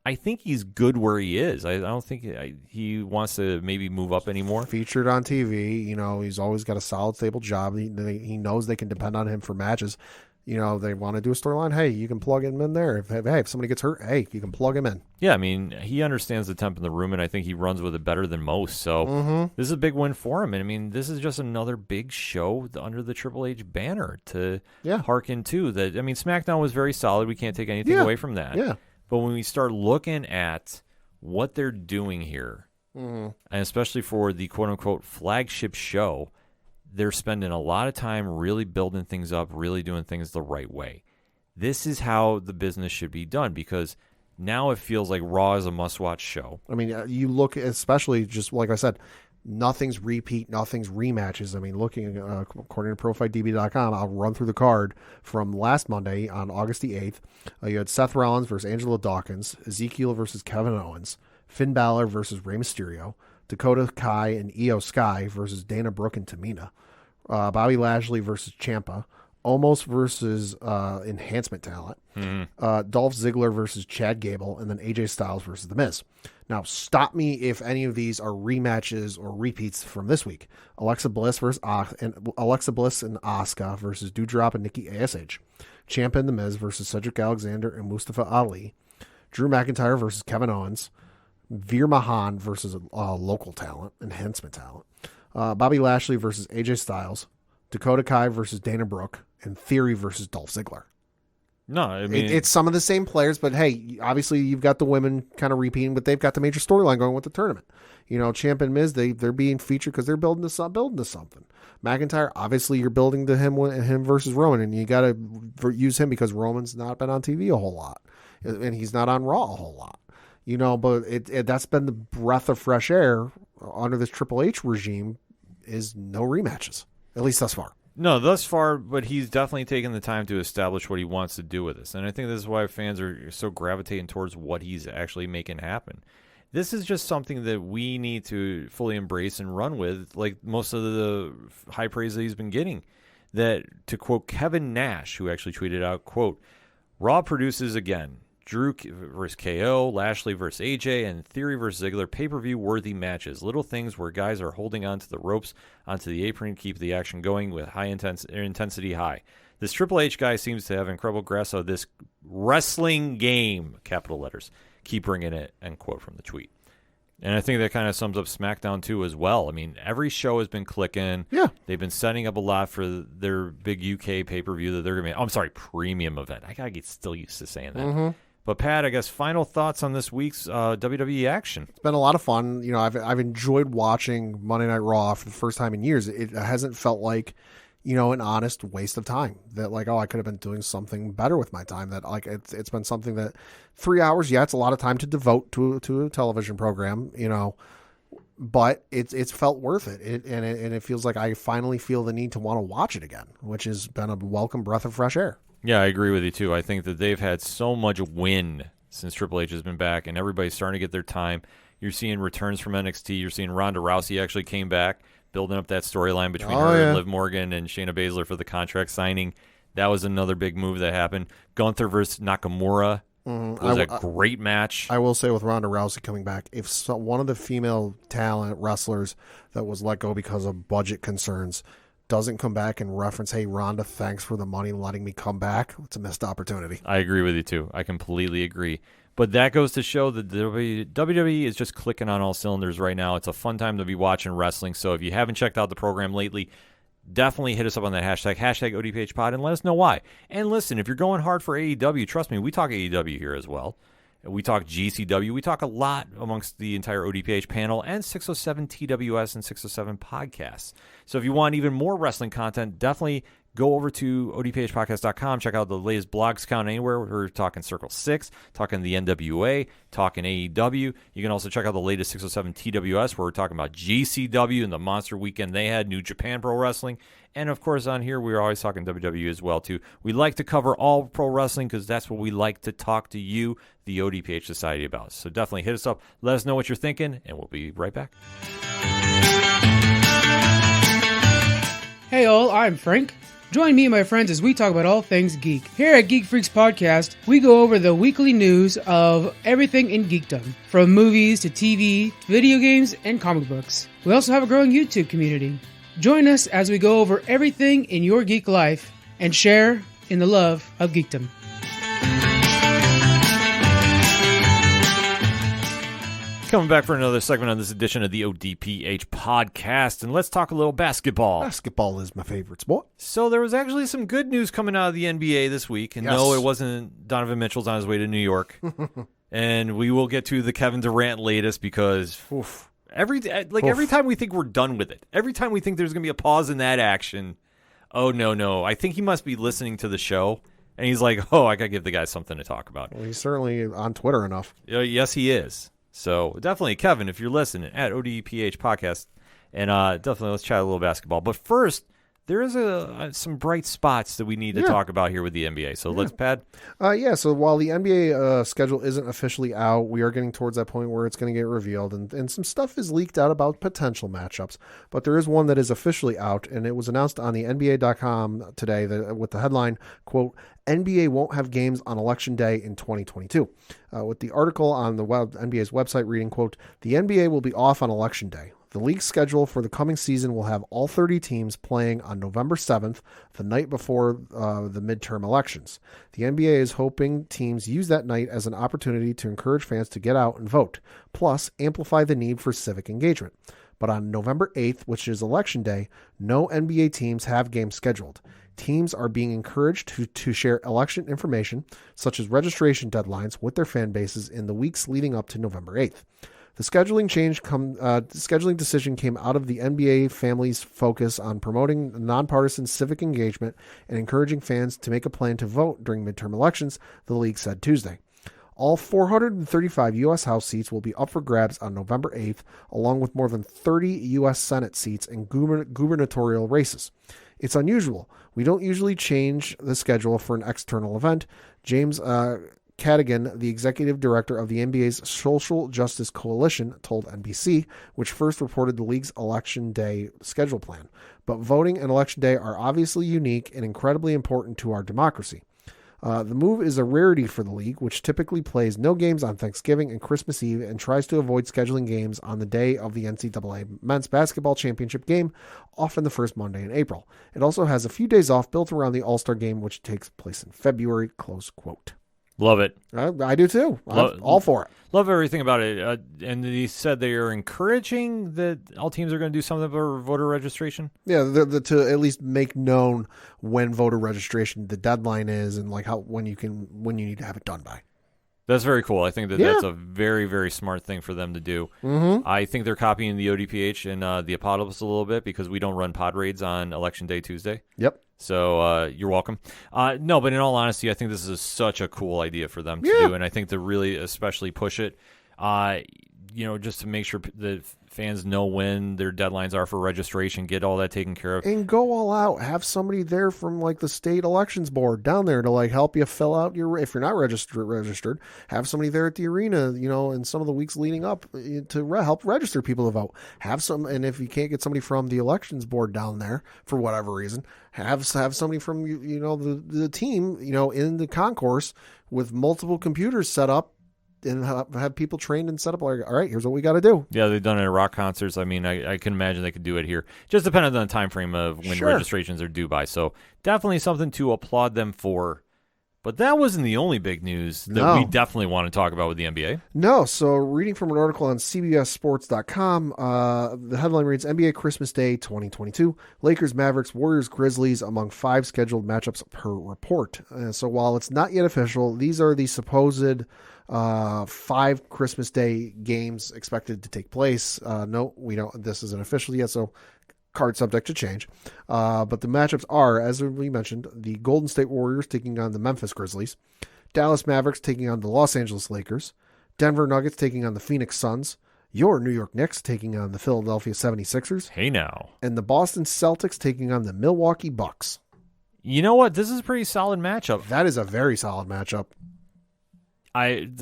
I think he's good where he is. I don't think he wants to maybe move up anymore. Featured on TV, he's always got a solid, stable job. He knows they can depend on him for matches. They want to do a storyline. Hey, you can plug him in there. If somebody gets hurt, hey, you can plug him in. Yeah, I mean, he understands the temp in the room, and I think he runs with it better than most. So this is a big win for him. And I mean, this is just another big show under the Triple H banner to hearken to. That I mean, SmackDown was very solid. We can't take anything away from that. Yeah. But when we start looking at what they're doing here, and especially for the quote-unquote flagship show, they're spending a lot of time really building things up, really doing things the right way. This is how the business should be done, because now it feels like Raw is a must-watch show. I mean, you look, especially just like I said, nothing's repeat, nothing's rematches. I mean, looking according to ProFightDB.com, I'll run through the card from last Monday on August the 8th. You had Seth Rollins versus Angelo Dawkins, Ezekiel versus Kevin Owens, Finn Balor versus Rey Mysterio, Dakota Kai and Io Sky versus Dana Brooke and Tamina, Bobby Lashley versus Ciampa, Omos versus Enhancement Talent, Dolph Ziggler versus Chad Gable, and then AJ Styles versus The Miz. Now, stop me if any of these are rematches or repeats from this week. Alexa Bliss and Asuka versus Doudrop and Nikki ASH, Ciampa and The Miz versus Cedric Alexander and Mustafa Ali, Drew McIntyre versus Kevin Owens, Veer Mahan versus local talent, Enhancement Talent, Bobby Lashley versus AJ Styles, Dakota Kai versus Dana Brooke, and Theory versus Dolph Ziggler. No, I mean, It's some of the same players, but hey, obviously you've got the women kind of repeating, but they've got the major storyline going with the tournament. Ciampa and Miz, they're being featured because they're building to something. McIntyre, obviously you're building to him versus Roman, and you got to use him because Roman's not been on TV a whole lot, and he's not on Raw a whole lot. But that's been the breath of fresh air under this Triple H regime is no rematches, at least thus far. No, thus far, but he's definitely taken the time to establish what he wants to do with this. And I think this is why fans are so gravitating towards what he's actually making happen. This is just something that we need to fully embrace and run with, like most of the high praise that he's been getting. That, to quote Kevin Nash, who actually tweeted out, quote, Raw produces again. Drew versus KO, Lashley versus AJ, and Theory versus Ziggler, pay-per-view worthy matches. Little things where guys are holding onto the ropes, onto the apron, keep the action going with high intensity high. This Triple H guy seems to have incredible grasp of this wrestling game, capital letters. Keep bringing it, end quote from the tweet. And I think that kind of sums up SmackDown too as well. I mean, every show has been clicking. Yeah. They've been setting up a lot for their big UK pay-per-view that they're going to be, premium event. I got to get still used to saying that. Mm-hmm. But Pat, I guess final thoughts on this week's WWE action. It's been a lot of fun. I've enjoyed watching Monday Night Raw for the first time in years. It hasn't felt like, an honest waste of time. That like, I could have been doing something better with my time. That like it's been something that 3 hours. Yeah, it's a lot of time to devote to a television program. But it's felt worth it. And it feels like I finally feel the need to want to watch it again, which has been a welcome breath of fresh air. Yeah, I agree with you, too. I think that they've had so much win since Triple H has been back, and everybody's starting to get their time. You're seeing returns from NXT. You're seeing Ronda Rousey actually came back, building up that storyline between her and Liv Morgan and Shayna Baszler for the contract signing. That was another big move that happened. Gunther versus Nakamura was a great match. I will say with Ronda Rousey coming back, if one of the female talent wrestlers that was let go because of budget concerns doesn't come back and reference, hey, Ronda, thanks for the money and letting me come back, it's a missed opportunity. I agree with you, too. I completely agree. But that goes to show that WWE is just clicking on all cylinders right now. It's a fun time to be watching wrestling. So if you haven't checked out the program lately, definitely hit us up on that hashtag ODPH pod, and let us know why. And listen, if you're going hard for AEW, trust me, we talk AEW here as well. We talk GCW. We talk a lot amongst the entire ODPH panel and 607 TWS and 607 podcasts. So if you want even more wrestling content, definitely go over to odphpodcast.com. Check out the latest blogs count anywhere. We're talking Circle 6, talking the NWA, talking AEW. You can also check out the latest 607 TWS where we're talking about GCW and the monster weekend they had, New Japan Pro Wrestling. And, of course, on here, we're always talking WWE as well, too. We like to cover all pro wrestling because that's what we like to talk to you, the ODPH Society, about. So definitely hit us up. Let us know what you're thinking, and we'll be right back. Hey all, I'm Frank. Join me and my friends as we talk about all things geek. Here at Geek Freaks Podcast, we go over the weekly news of everything in geekdom, from movies to TV, video games, and comic books. We also have a growing YouTube community. Join us as we go over everything in your geek life and share in the love of geekdom. Coming back for another segment on this edition of the ODPH podcast, and let's talk a little basketball. Basketball is my favorite sport. So there was actually some good news coming out of the NBA this week, and no, it wasn't Donovan Mitchell's on his way to New York. And we will get to the Kevin Durant latest because every time we think we're done with it, every time we think there's going to be a pause in that action, oh no, I think he must be listening to the show, and he's like, I got to give the guy something to talk about. Well, he's certainly on Twitter enough. Yes, he is. So definitely, Kevin, if you're listening, at ODPH Podcast, and definitely let's chat a little basketball. But first, there is some bright spots that we need to talk about here with the NBA. So let's, Pat. So while the NBA schedule isn't officially out, we are getting towards that point where it's going to get revealed, and some stuff is leaked out about potential matchups. But there is one that is officially out, and it was announced on the NBA.com today with the headline, quote, NBA won't have games on Election Day in 2022. With the article on the NBA's website reading, quote, the NBA will be off on Election Day. The league's schedule for the coming season will have all 30 teams playing on November 7th, the night before the midterm elections. The NBA is hoping teams use that night as an opportunity to encourage fans to get out and vote, plus amplify the need for civic engagement. But on November 8th, which is Election Day, no NBA teams have games scheduled. Teams are being encouraged to share election information, such as registration deadlines, with their fan bases in the weeks leading up to November 8th. The scheduling decision came out of the NBA family's focus on promoting nonpartisan civic engagement and encouraging fans to make a plan to vote during midterm elections, the league said Tuesday. All 435 U.S. House seats will be up for grabs on November 8th, along with more than 30 U.S. Senate seats in gubernatorial races. It's unusual. We don't usually change the schedule for an external event. James Cadigan, the executive director of the NBA's Social Justice Coalition, told NBC, which first reported the league's Election Day schedule plan. But voting and Election Day are obviously unique and incredibly important to our democracy. The move is a rarity for the league, which typically plays no games on Thanksgiving and Christmas Eve and tries to avoid scheduling games on the day of the NCAA Men's Basketball Championship game, often the first Monday in April. It also has a few days off built around the All-Star game, which takes place in February, close quote. Love it. I do too. I'm all for it. Love everything about it. And he said they are encouraging that all teams are going to do something for voter registration. Yeah, to at least make known when voter registration the deadline is and like when you need to have it done by. That's very cool. I think that's a very, very smart thing for them to do. Mm-hmm. I think they're copying the ODPH and the aPODalypse a little bit because we don't run pod raids on Election Day Tuesday. Yep. So you're welcome. No, but in all honesty, I think this is such a cool idea for them to do, and I think to really especially push it, just to make sure the fans know when their deadlines are for registration, get all that taken care of. And go all out. Have somebody there from like the state elections board down there to like help you fill out if you're not registered, have somebody there at the arena, in some of the weeks leading up to help register people to vote. And if you can't get somebody from the elections board down there for whatever reason, have somebody from, the team, in the concourse with multiple computers set up, and have people trained and set up like, all right, here's what we got to do. Yeah, they've done it at rock concerts. I mean, I can imagine they could do it here. Just depending on the time frame of when registrations are due by. So definitely something to applaud them for. But that wasn't the only big news that we definitely want to talk about with the NBA. No. So reading from an article on CBSSports.com, the headline reads, NBA Christmas Day 2022, Lakers, Mavericks, Warriors, Grizzlies among 5 scheduled matchups per report. So while it's not yet official, these are the supposed 5 Christmas Day games expected to take place. No, we don't. This isn't official yet, so card subject to change. But the matchups are, as we mentioned, the Golden State Warriors taking on the Memphis Grizzlies, Dallas Mavericks taking on the Los Angeles Lakers, Denver Nuggets taking on the Phoenix Suns, your New York Knicks taking on the Philadelphia 76ers. Hey now. And the Boston Celtics taking on the Milwaukee Bucks. You know what? This is a pretty solid matchup. That is a very solid matchup.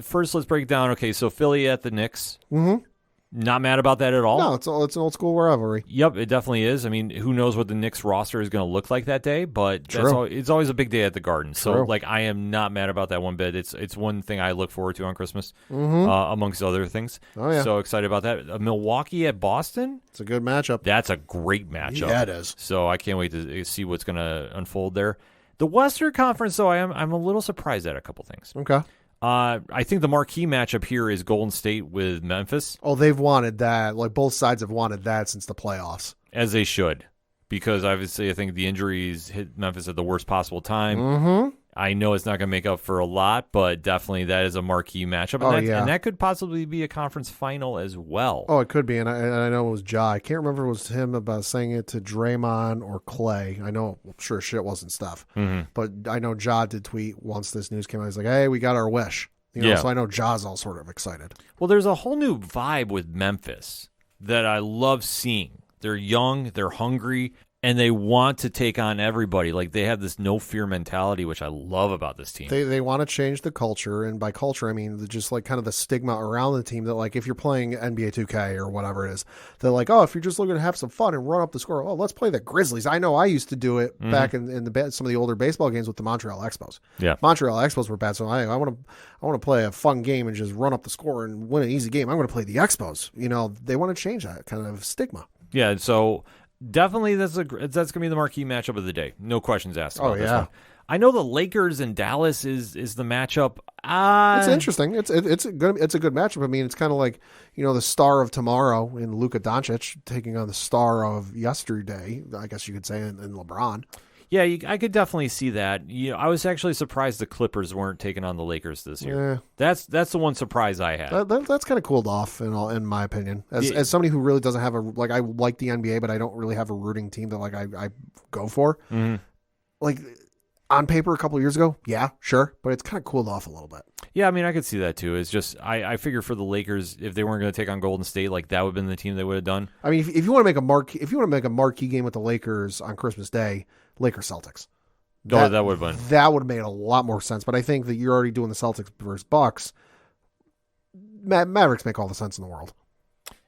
First, let's break it down. Okay, so Philly at the Knicks. Mm-hmm. Not mad about that at all. No, it's an old school rivalry. Yep, it definitely is. I mean, who knows what the Knicks roster is going to look like that day, but it's always a big day at the Garden. So, I am not mad about that one bit. It's one thing I look forward to on Christmas, amongst other things. Oh, yeah. So excited about that. Milwaukee at Boston? It's a good matchup. That's a great matchup. Yeah, it is. So I can't wait to see what's going to unfold there. The Western Conference, though, I'm a little surprised at a couple things. Okay. I think the marquee matchup here is Golden State with Memphis. Oh, they've wanted that. Like, both sides have wanted that since the playoffs. As they should. Because, obviously, I think the injuries hit Memphis at the worst possible time. Mm-hmm. I know it's not going to make up for a lot, but definitely that is a marquee matchup. And that could possibly be a conference final as well. Oh, it could be. And I know it was Ja. I can't remember if it was him about saying it to Draymond or Clay. I'm sure shit wasn't Steph. Mm-hmm. But I know Ja did tweet once this news came out. He's like, hey, we got our wish. So I know Ja's all sort of excited. Well, there's a whole new vibe with Memphis that I love seeing. They're young, they're hungry, and they want to take on everybody. Like, they have this no-fear mentality, which I love about this team. They want to change the culture, and by culture, I mean just like kind of the stigma around the team that, like, if you're playing NBA 2K or whatever it is, they're like, oh, if you're just looking to have some fun and run up the score, oh, let's play the Grizzlies. I know I used to do it back in some of the older baseball games with the Montreal Expos. Yeah, Montreal Expos were bad, so I want to play a fun game and just run up the score and win an easy game. I'm going to play the Expos. They want to change that kind of stigma. Yeah, so definitely that's going to be the marquee matchup of the day. No questions asked about this I know the Lakers and Dallas is the matchup. It's interesting. It's a good matchup. I mean, it's kind of like, the star of tomorrow in Luka Doncic taking on the star of yesterday, I guess you could say, in LeBron. Yeah, I could definitely see that. I was actually surprised the Clippers weren't taking on the Lakers this year. Yeah. That's the one surprise I had. That's kind of cooled off in my opinion. As somebody who really doesn't have I like the NBA, but I don't really have a rooting team that I go for. Mm-hmm. Like on paper, a couple of years ago, yeah, sure, but it's kind of cooled off a little bit. Yeah, I mean, I could see that too. It's just I figure for the Lakers, if they weren't going to take on Golden State, like that would have been the team they would have done. I mean, if you want to make a marquee game with the Lakers on Christmas Day, Lakers Celtics. That would have been. That would have made a lot more sense. But I think that you're already doing the Celtics versus Bucks. Mavericks make all the sense in the world.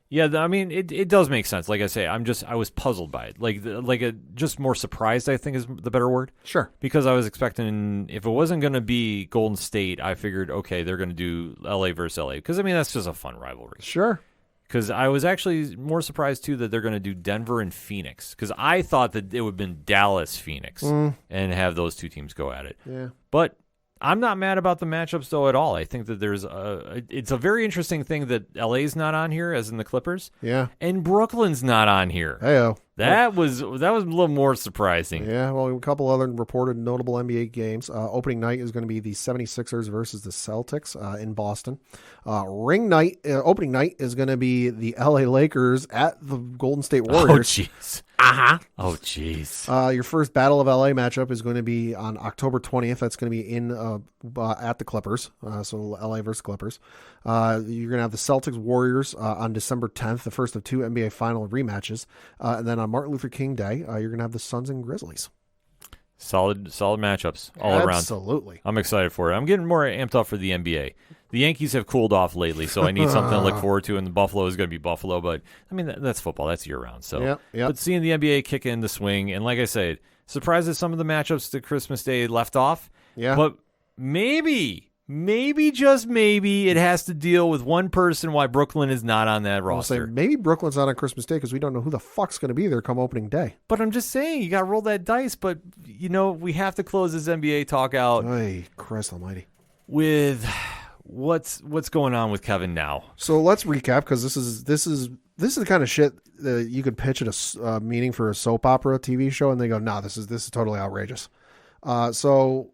Yeah, I mean, it does make sense. Like I say, I was puzzled by it. Just more surprised, I think is the better word. Sure. Because I was expecting, if it wasn't going to be Golden State, I figured, okay, they're going to do LA versus LA. Because, I mean, that's just a fun rivalry. Sure. Because I was actually more surprised, too, that they're going to do Denver and Phoenix. Because I thought that it would have been Dallas-Phoenix and have those two teams go at it. Yeah. But I'm not mad about the matchups, though, at all. I think that it's a very interesting thing that LA's not on here, as in the Clippers. Yeah. And Brooklyn's not on here. Hey-o. That was a little more surprising. Yeah, well, a couple other reported notable NBA games. Opening night is going to be the 76ers versus the Celtics in Boston. Opening night is going to be the LA Lakers at the Golden State Warriors. Oh, jeez. Uh-huh. Oh, jeez. Your first Battle of LA matchup is going to be on October 20th. That's going to be at the Clippers. So LA versus Clippers. You're going to have the Celtics Warriors on December 10th, the first of two NBA final rematches. And then on Martin Luther King Day, you're going to have the Suns and Grizzlies. Solid matchups all around. Absolutely. I'm excited for it. I'm getting more amped up for the NBA. The Yankees have cooled off lately, so I need something to look forward to, and the Buffalo is going to be Buffalo. But, I mean, that's football. That's year-round. So, Yep. But seeing the NBA kick in the swing, and like I said, surprised at some of the matchups that Christmas Day left off. Yeah. But maybe, just maybe, it has to deal with one person why Brooklyn is not on that roster. Maybe Brooklyn's not on Christmas Day because we don't know who the fuck's going to be there come opening day. But I'm just saying, you got to roll that dice. But, we have to close this NBA talk out. Hey, Christ almighty. With what's going on with Kevin now. So let's recap, because this is the kind of shit that you could pitch at a meeting for a soap opera TV show, and they go, "No, this is totally outrageous." So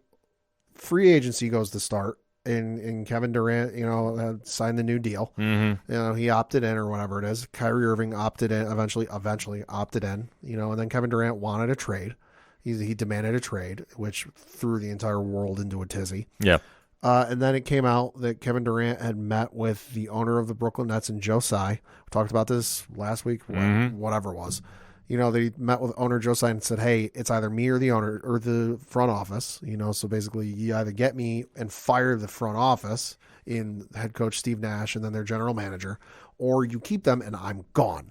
free agency goes to start, and Kevin Durant, had signed the new deal. Mm-hmm. He opted in or whatever it is. Kyrie Irving opted in, eventually opted in. And then Kevin Durant wanted a trade. He demanded a trade, which threw the entire world into a tizzy. Yeah. And then it came out that Kevin Durant had met with the owner of the Brooklyn Nets and Joe Tsai. We talked about this last week, whatever it was. They met with owner Joe Tsai and said, "Hey, it's either me or the owner or the front office. So basically you either get me and fire the front office in head coach Steve Nash and then their general manager, or you keep them and I'm gone."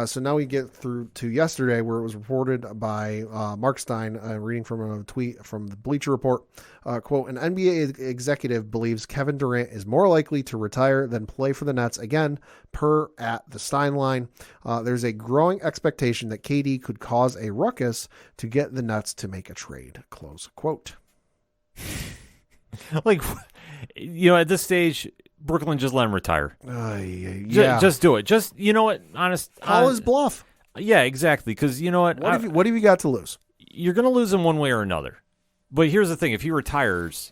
So now we get through to yesterday, where it was reported by Mark Stein, reading from a tweet from the Bleacher Report, quote, "An NBA executive believes Kevin Durant is more likely to retire than play for the Nets again, per at the Stein line. There's a growing expectation that KD could cause a ruckus to get the Nets to make a trade," close quote. At this stage, Brooklyn, just let him retire. Yeah. Just do it. Just, what? Call his bluff. Yeah, exactly. Because you know what? What have you got to lose? You're going to lose him one way or another. But here's the thing. If he retires,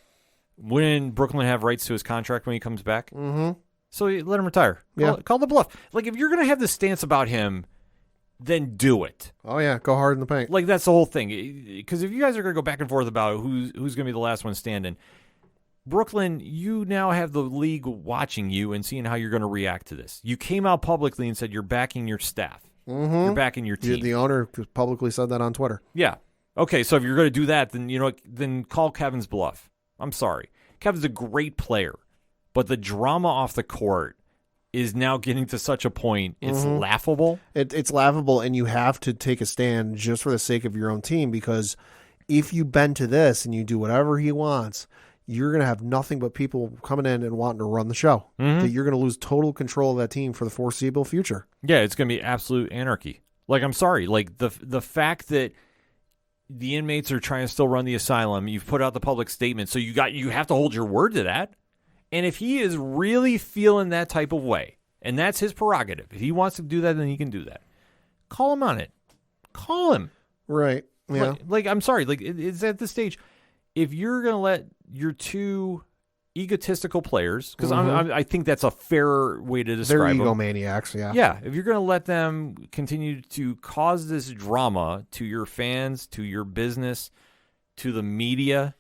wouldn't Brooklyn have rights to his contract when he comes back? Mm-hmm. So let him retire. Call the bluff. If you're going to have this stance about him, then do it. Oh, yeah. Go hard in the paint. That's the whole thing. Because if you guys are going to go back and forth about who's going to be the last one standing, Brooklyn, you now have the league watching you and seeing how you're going to react to this. You came out publicly and said you're backing your staff. Mm-hmm. You're backing your team. The owner publicly said that on Twitter. Yeah. Okay, so if you're going to do that, then then call Kevin's bluff. I'm sorry. Kevin's a great player, but the drama off the court is now getting to such a point, it's laughable. It's laughable, and you have to take a stand just for the sake of your own team, because if you bend to this and you do whatever he wants, you're going to have nothing but people coming in and wanting to run the show. That you're going to lose total control of that team for the foreseeable future. Yeah, it's going to be absolute anarchy. I'm sorry. The fact that the inmates are trying to still run the asylum. You've put out the public statement, so you have to hold your word to that. And if he is really feeling that type of way, and that's his prerogative, if he wants to do that, then he can do that. Call him on it. Call him. Right. Yeah. Like I'm sorry. Like it's at this stage. If you're going to let your two egotistical players, because I think that's a fair way to describe They're them. egomaniacs, yeah. Yeah, if you're going to let them continue to cause this drama to your fans, to your business, to the media,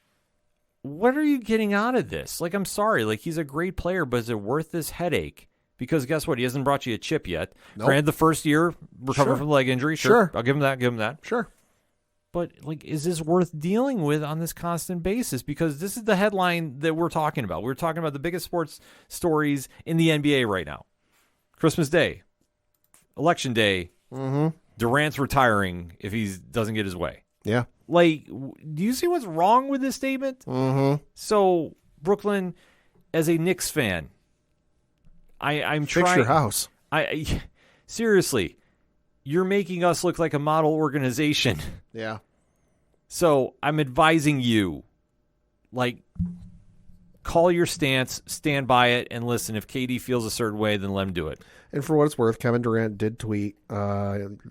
what are you getting out of this? Like, I'm sorry. Like, he's a great player, but is it worth this headache? Because guess what? He hasn't brought you a chip yet. Nope. Granted, the first year, recovered from the leg injury. Sure. I'll give him that. Sure. But, like, is this worth dealing with on this constant basis? Because this is the headline that we're talking about. We're talking about the biggest sports stories in the NBA right now. Christmas Day, Election Day, Durant's retiring if he doesn't get his way. Yeah. Like, do you see what's wrong with this statement? Mm-hmm. So, Brooklyn, as a Knicks fan, I'm trying. Fix your house. Seriously, you're making us look like a model organization. Yeah. So I'm advising you, like, call your stance, stand by it, and listen. If KD feels a certain way, then let him do it. And for what it's worth, Kevin Durant did tweet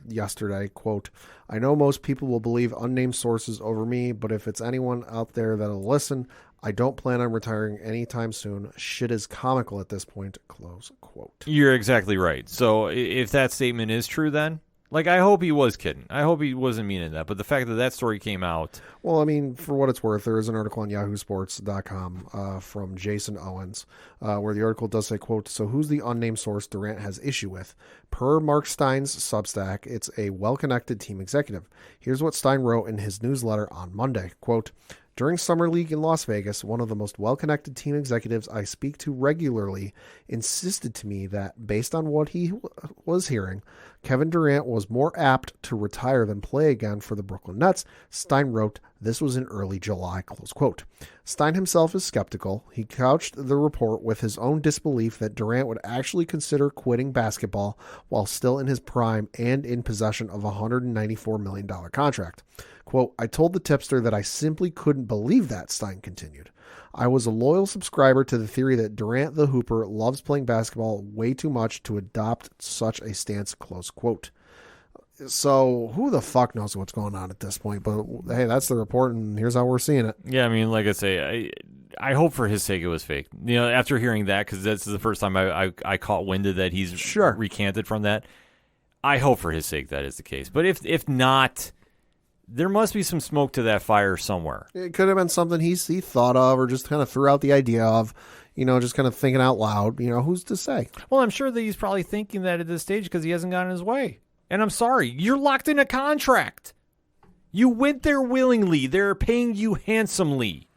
yesterday, quote, "I know most people will believe unnamed sources over me, but if it's anyone out there that'll listen, I don't plan on retiring anytime soon. Shit is comical at this point," close quote. You're exactly right. So if that statement is true, then, like, I hope he was kidding. I hope he wasn't meaning that. But the fact that story came out. Well, I mean, for what it's worth, there is an article on yahoosports.com from Jason Owens where the article does say, quote, "So who's the unnamed source Durant has issue with? Per Mark Stein's Substack, it's a well-connected team executive. Here's what Stein wrote in his newsletter on Monday, quote, "During Summer League in Las Vegas, one of the most well-connected team executives I speak to regularly insisted to me that, based on what he was hearing, Kevin Durant was more apt to retire than play again for the Brooklyn Nets." Stein wrote, "This was in early July," close quote. Stein himself is skeptical. He couched the report with his own disbelief that Durant would actually consider quitting basketball while still in his prime and in possession of a $194 million contract. Quote, "I told the tipster that I simply couldn't believe that," Stein continued. "I was a loyal subscriber to the theory that Durant the Hooper loves playing basketball way too much to adopt such a stance," close quote. So who the fuck knows what's going on at this point? But hey, that's the report, and here's how we're seeing it. Yeah, I mean, like I say, I hope for his sake it was fake. You know, after hearing that, because this is the first time I caught wind of that he's recanted from that. I hope for his sake that is the case. But if not, there must be some smoke to that fire somewhere. It could have been something he thought of or just kind of threw out the idea of, just kind of thinking out loud. Who's to say? Well, I'm sure that he's probably thinking that at this stage because he hasn't gotten his way. And I'm sorry, you're locked in a contract. You went there willingly. They're paying you handsomely.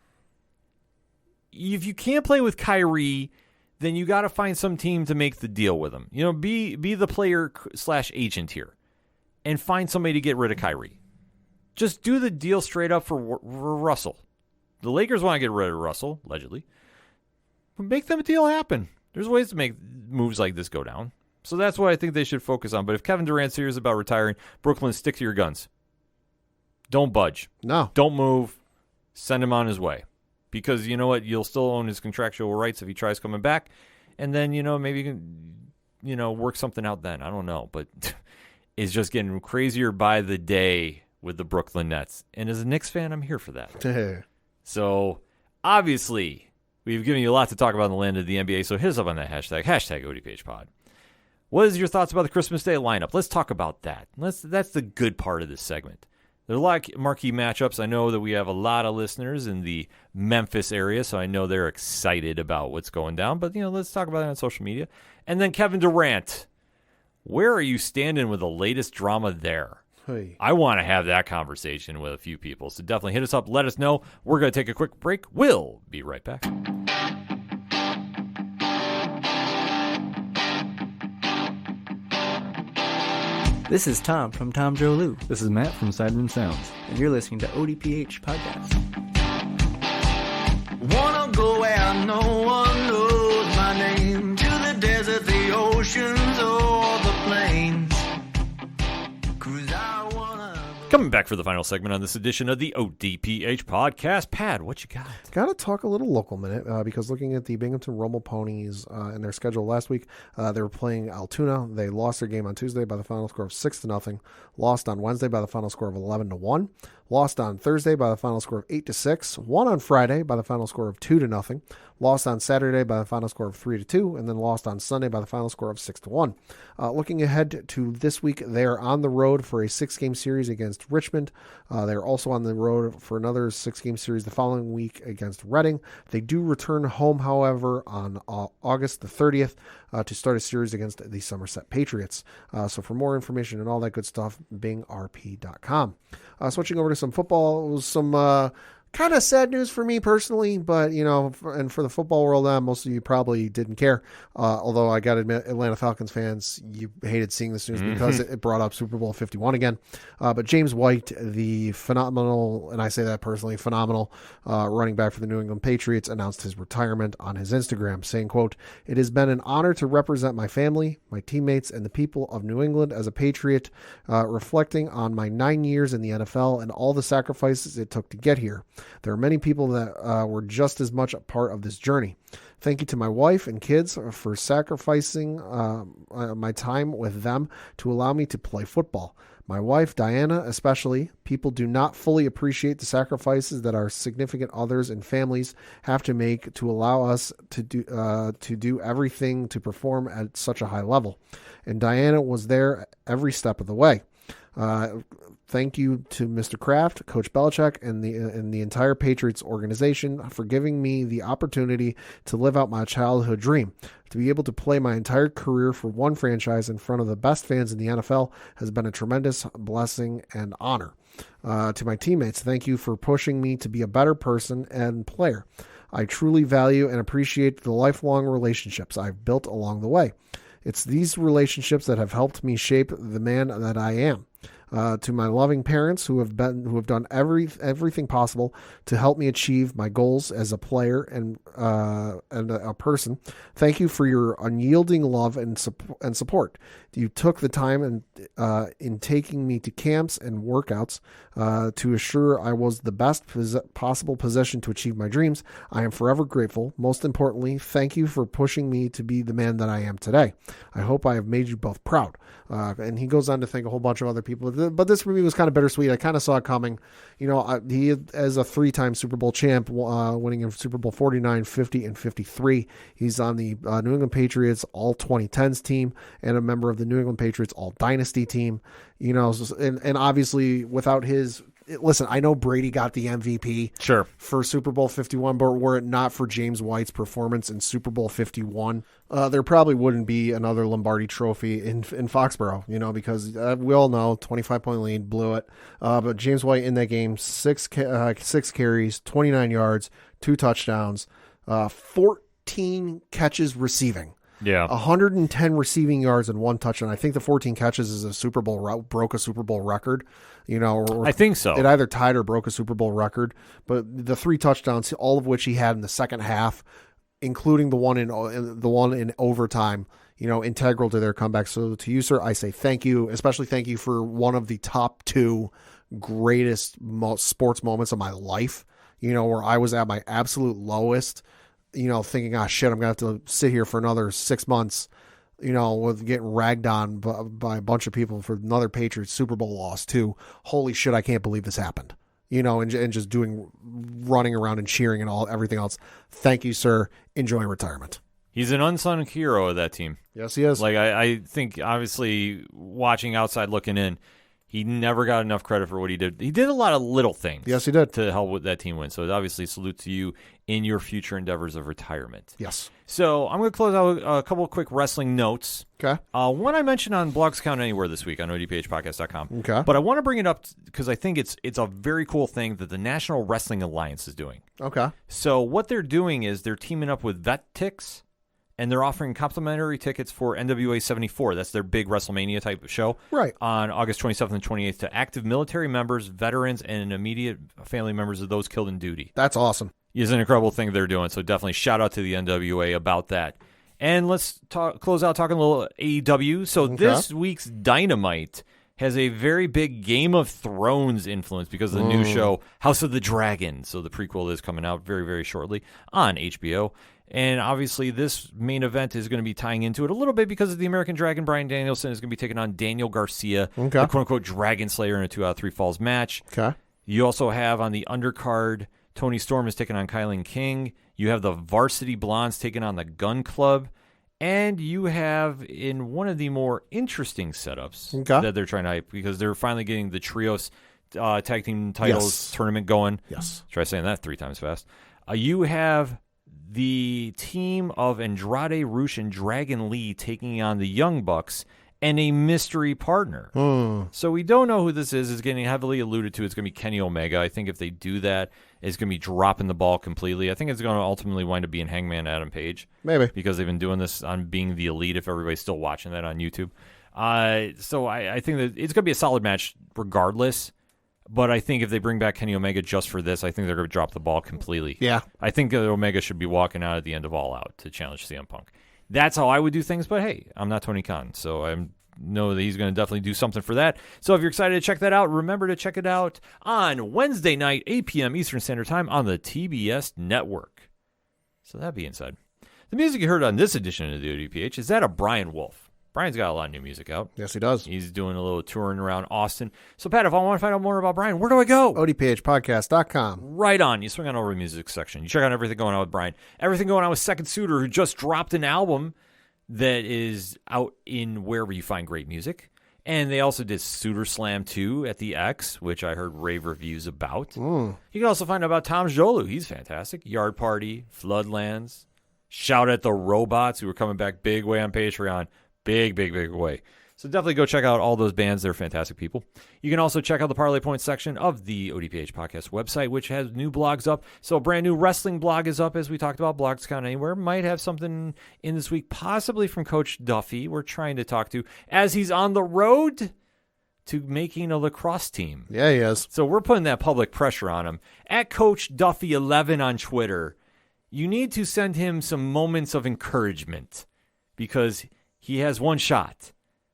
If you can't play with Kyrie, then you got to find some team to make the deal with him. Be the player/agent here and find somebody to get rid of Kyrie. Just do the deal straight up for Russell. The Lakers want to get rid of Russell, allegedly. Make them a deal happen. There's ways to make moves like this go down. So that's what I think they should focus on. But if Kevin Durant's serious about retiring, Brooklyn, stick to your guns. Don't budge. No. Don't move. Send him on his way. Because you know what? You'll still own his contractual rights if he tries coming back. And then, maybe you can, work something out then. I don't know. But it's just getting crazier by the day with the Brooklyn Nets. And as a Knicks fan, I'm here for that. So, obviously, we've given you a lot to talk about in the land of the NBA. So hit us up on that hashtag ODPH pod. What is your thoughts about the Christmas Day lineup? Let's talk about that. That's the good part of this segment. There are a lot of marquee matchups. I know that we have a lot of listeners in the Memphis area, so I know they're excited about what's going down. But, let's talk about it on social media. And then Kevin Durant. Where are you standing with the latest drama there? Hey. I want to have that conversation with a few people. So definitely hit us up. Let us know. We're going to take a quick break. We'll be right back. This is Tom from Tom Joe Lou. This is Matt from Sidemen Sounds. And you're listening to ODPH Podcast. Wanna go where no one knows my name, to the desert, the oceans, or the plains. 'Cause I wanna Coming back for the final segment on this edition of the ODPH podcast. Pad, what you got? Got to talk a little local minute because looking at the Binghamton Rumble Ponies in their schedule last week, they were playing Altoona. They lost their game on Tuesday by the final score of 6-0. Lost on Wednesday by the final score of 11-1. Lost on Thursday by the final score of 8-6. Won on Friday by the final score of 2-0. Lost on Saturday by the final score of 3-2, and then lost on Sunday by the final score of 6-1. Looking ahead to this week, they are on the road for a 6-game series against Richmond. They're also on the road for another 6-game series the following week against Reading. They do return home, however, on August the 30th to start a series against the Somerset Patriots. So for more information and all that good stuff, bingrp.com. Switching over to some football, some kind of sad news for me personally, but, and for the football world, most of you probably didn't care. Although I got to admit, Atlanta Falcons fans, you hated seeing this news because it brought up Super Bowl 51 again. But James White, the phenomenal, and I say that personally, phenomenal running back for the New England Patriots, announced his retirement on his Instagram, saying, quote, "It has been an honor to represent my family, my teammates, and the people of New England as a Patriot, reflecting on my 9 years in the NFL and all the sacrifices it took to get here. There are many people that were just as much a part of this journey. Thank you to my wife and kids for sacrificing my time with them to allow me to play football. My wife, Diana, especially. People do not fully appreciate the sacrifices that our significant others and families have to make to allow us to do everything to perform at such a high level. And Diana was there every step of the way. Thank you to Mr. Kraft, Coach Belichick, and the entire Patriots organization for giving me the opportunity to live out my childhood dream. To be able to play my entire career for one franchise in front of the best fans in the NFL has been a tremendous blessing and honor. To my teammates, thank you for pushing me to be a better person and player. I truly value and appreciate the lifelong relationships I've built along the way. It's these relationships that have helped me shape the man that I am. To my loving parents who have done everything possible to help me achieve my goals as a player and a person. Thank you for your unyielding love and support. You took the time in taking me to camps and workouts to assure I was the best possible position to achieve my dreams. I am forever grateful. Most importantly, thank you for pushing me to be the man that I am today. I hope I have made you both proud." And he goes on to thank a whole bunch of other people. But this for me was kind of bittersweet. I kind of saw it coming. He as a 3-time Super Bowl champ, winning in Super Bowl 49, 50, and 53. He's on the New England Patriots All 2010s team and a member of the New England Patriots All Dynasty team. And obviously without his... Listen, I know Brady got the MVP for Super Bowl 51, but were it not for James White's performance in Super Bowl 51, there probably wouldn't be another Lombardi trophy in Foxborough, because we all know 25-point lead, blew it. But James White in that game, 6 carries, 29 yards, 2 touchdowns, 14 catches receiving. Yeah, 110 receiving yards and 1 touchdown. I think the 14 catches is broke a Super Bowl record. Or I think so. It either tied or broke a Super Bowl record. But the 3 touchdowns, all of which he had in the second half, including the one in overtime, integral to their comeback. So to you, sir, I say thank you. Especially thank you for one of the top 2 greatest sports moments of my life. Where I was at my absolute lowest. Thinking, shit, I'm going to have to sit here for another 6 months, with getting ragged on by a bunch of people for another Patriots Super Bowl loss too. Holy shit, I can't believe this happened. And just running around and cheering and everything else. Thank you, sir. Enjoy retirement. He's an unsung hero of that team. Yes, he is. I think, obviously, watching outside looking in, he never got enough credit for what he did. He did a lot of little things. Yes, he did. To help with that team win. So obviously, salute to you in your future endeavors of retirement. Yes. So I'm going to close out a couple of quick wrestling notes. Okay. One I mentioned on Blogs Count Anywhere this week on ODPHpodcast.com. Okay. But I want to bring it up because I think it's a very cool thing that the National Wrestling Alliance is doing. Okay. So what they're doing is they're teaming up with VetTix, and they're offering complimentary tickets for NWA 74. That's their big WrestleMania type of show. Right. On August 27th and 28th to active military members, veterans, and immediate family members of those killed in duty. That's awesome. It's an incredible thing they're doing. So definitely shout out to the NWA about that. And let's close out talking a little AEW. So this week's Dynamite has a very big Game of Thrones influence because of the new show House of the Dragon. So the prequel is coming out very, very shortly on HBO. And obviously this main event is going to be tying into it a little bit because of the American Dragon. Bryan Danielson is going to be taking on Daniel Garcia, the quote-unquote Dragon Slayer, in a 2 out of 3 falls match. Okay. You also have on the undercard, Tony Storm is taking on Kylan King. You have the Varsity Blondes taking on the Gun Club. And you have in one of the more interesting setups that they're trying to hype because they're finally getting the Trios tag team titles tournament going. Yes. Try saying that 3 times fast. You have the team of Andrade Rush and Dragon Lee taking on the Young Bucks and a mystery partner. So we don't know who this is. It's getting heavily alluded to. It's going to be Kenny Omega. I think if they do that, it's going to be dropping the ball completely. I think it's going to ultimately wind up being Hangman Adam Page. Maybe. Because they've been doing this on Being the Elite, if everybody's still watching that on YouTube. So I think that it's going to be a solid match regardless. But I think if they bring back Kenny Omega just for this, I think they're going to drop the ball completely. Yeah. I think Omega should be walking out at the end of All Out to challenge CM Punk. That's how I would do things, but hey, I'm not Tony Khan, so I know that he's going to definitely do something for that. So if you're excited to check that out, remember to check it out on Wednesday night, 8 p.m. Eastern Standard Time on the TBS Network. So that being said, the music you heard on this edition of the ODPH is that of Brian Wolf. Brian's got a lot of new music out. Yes, he does. He's doing a little touring around Austin. So, Pat, if I want to find out more about Brian, where do I go? ODPHpodcast.com. Right on. You swing on over to the music section. You check out everything going on with Brian. Everything going on with Second Suitor, who just dropped an album that is out in wherever you find great music. And they also did Suitor Slam 2 at the X, which I heard rave reviews about. You can also find out about Tom Jolu. He's fantastic. Yard Party, Floodlands. Shout at the Robots, who are coming back big way on Patreon. Big, big, big way. So definitely go check out all those bands. They're fantastic people. You can also check out the Parlay Points section of the ODPH podcast website, which has new blogs up. So a brand new wrestling blog is up, as we talked about. Blogs Count Anywhere might have something in this week, possibly from Coach Duffy. We're trying to talk to, as he's on the road to making a lacrosse team. Yeah, he is. So we're putting that public pressure on him. At Coach Duffy 11 on Twitter, you need to send him some moments of encouragement because he has one shot.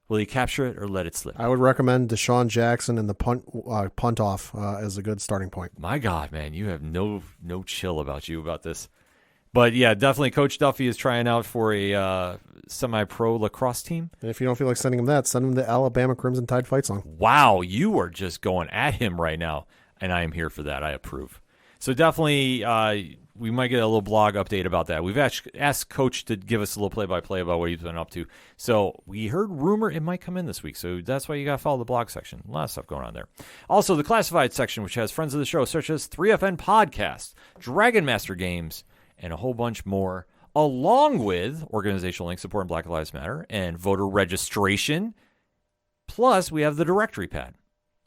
Will he capture it or let it slip? I would recommend Deshaun Jackson and the punt off as a good starting point. My God, man, you have no chill about you about this. But yeah, definitely Coach Duffy is trying out for a semi-pro lacrosse team. And if you don't feel like sending him that, send him the Alabama Crimson Tide fight song. Wow, you are just going at him right now, and I am here for that. I approve. So definitely we might get a little blog update about that. We've asked Coach to give us a little play-by-play about what he's been up to. So we heard rumor it might come in this week. So that's why you got to follow the blog section. A lot of stuff going on there. Also, the classified section, which has friends of the show, such as 3FN Podcast, Dragon Master Games, and a whole bunch more, along with organizational link support in Black Lives Matter and voter registration. Plus, we have the directory pad,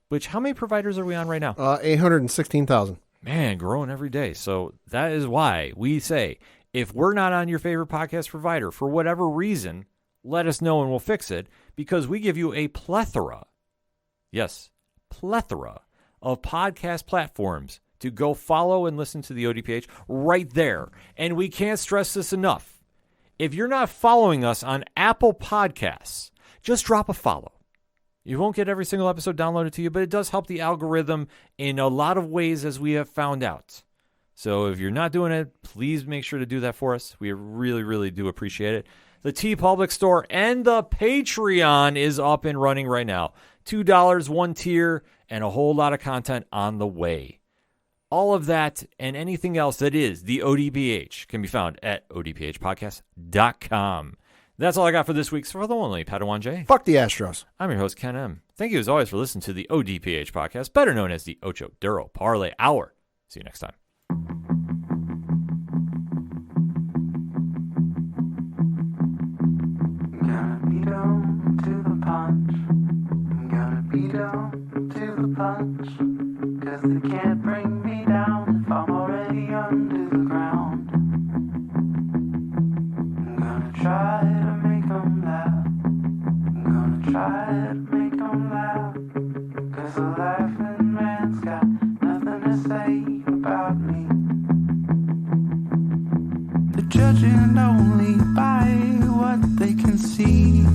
which how many providers are we on right now? 816,000. Man, growing every day. So that is why we say, if we're not on your favorite podcast provider for whatever reason, let us know and we'll fix it, because we give you a plethora of podcast platforms to go follow and listen to the ODPH right there. And we can't stress this enough. If you're not following us on Apple Podcasts, just drop a follow. You won't get every single episode downloaded to you, but it does help the algorithm in a lot of ways, as we have found out. So if you're not doing it, please make sure to do that for us. We really, really do appreciate it. The TeePublic store and the Patreon is up and running right now. $2, one tier, and a whole lot of content on the way. All of that and anything else that is the ODPH can be found at odphpodcast.com. That's all I got for this week's For the Only Padawan J. Fuck the Astros. I'm your host, Ken M. Thank you as always for listening to the ODPH podcast, better known as the Ocho Duro Parlay Hour. See you next time. Gonna be down to the punch. I'm gonna be down to the punch. 'Cause they can't bring me down if I'm already under the ground. I'm gonna try to make them laugh. I'm gonna try to make them laugh. 'Cause the laughing man's got nothing to say about me. They're judging only by what they can see.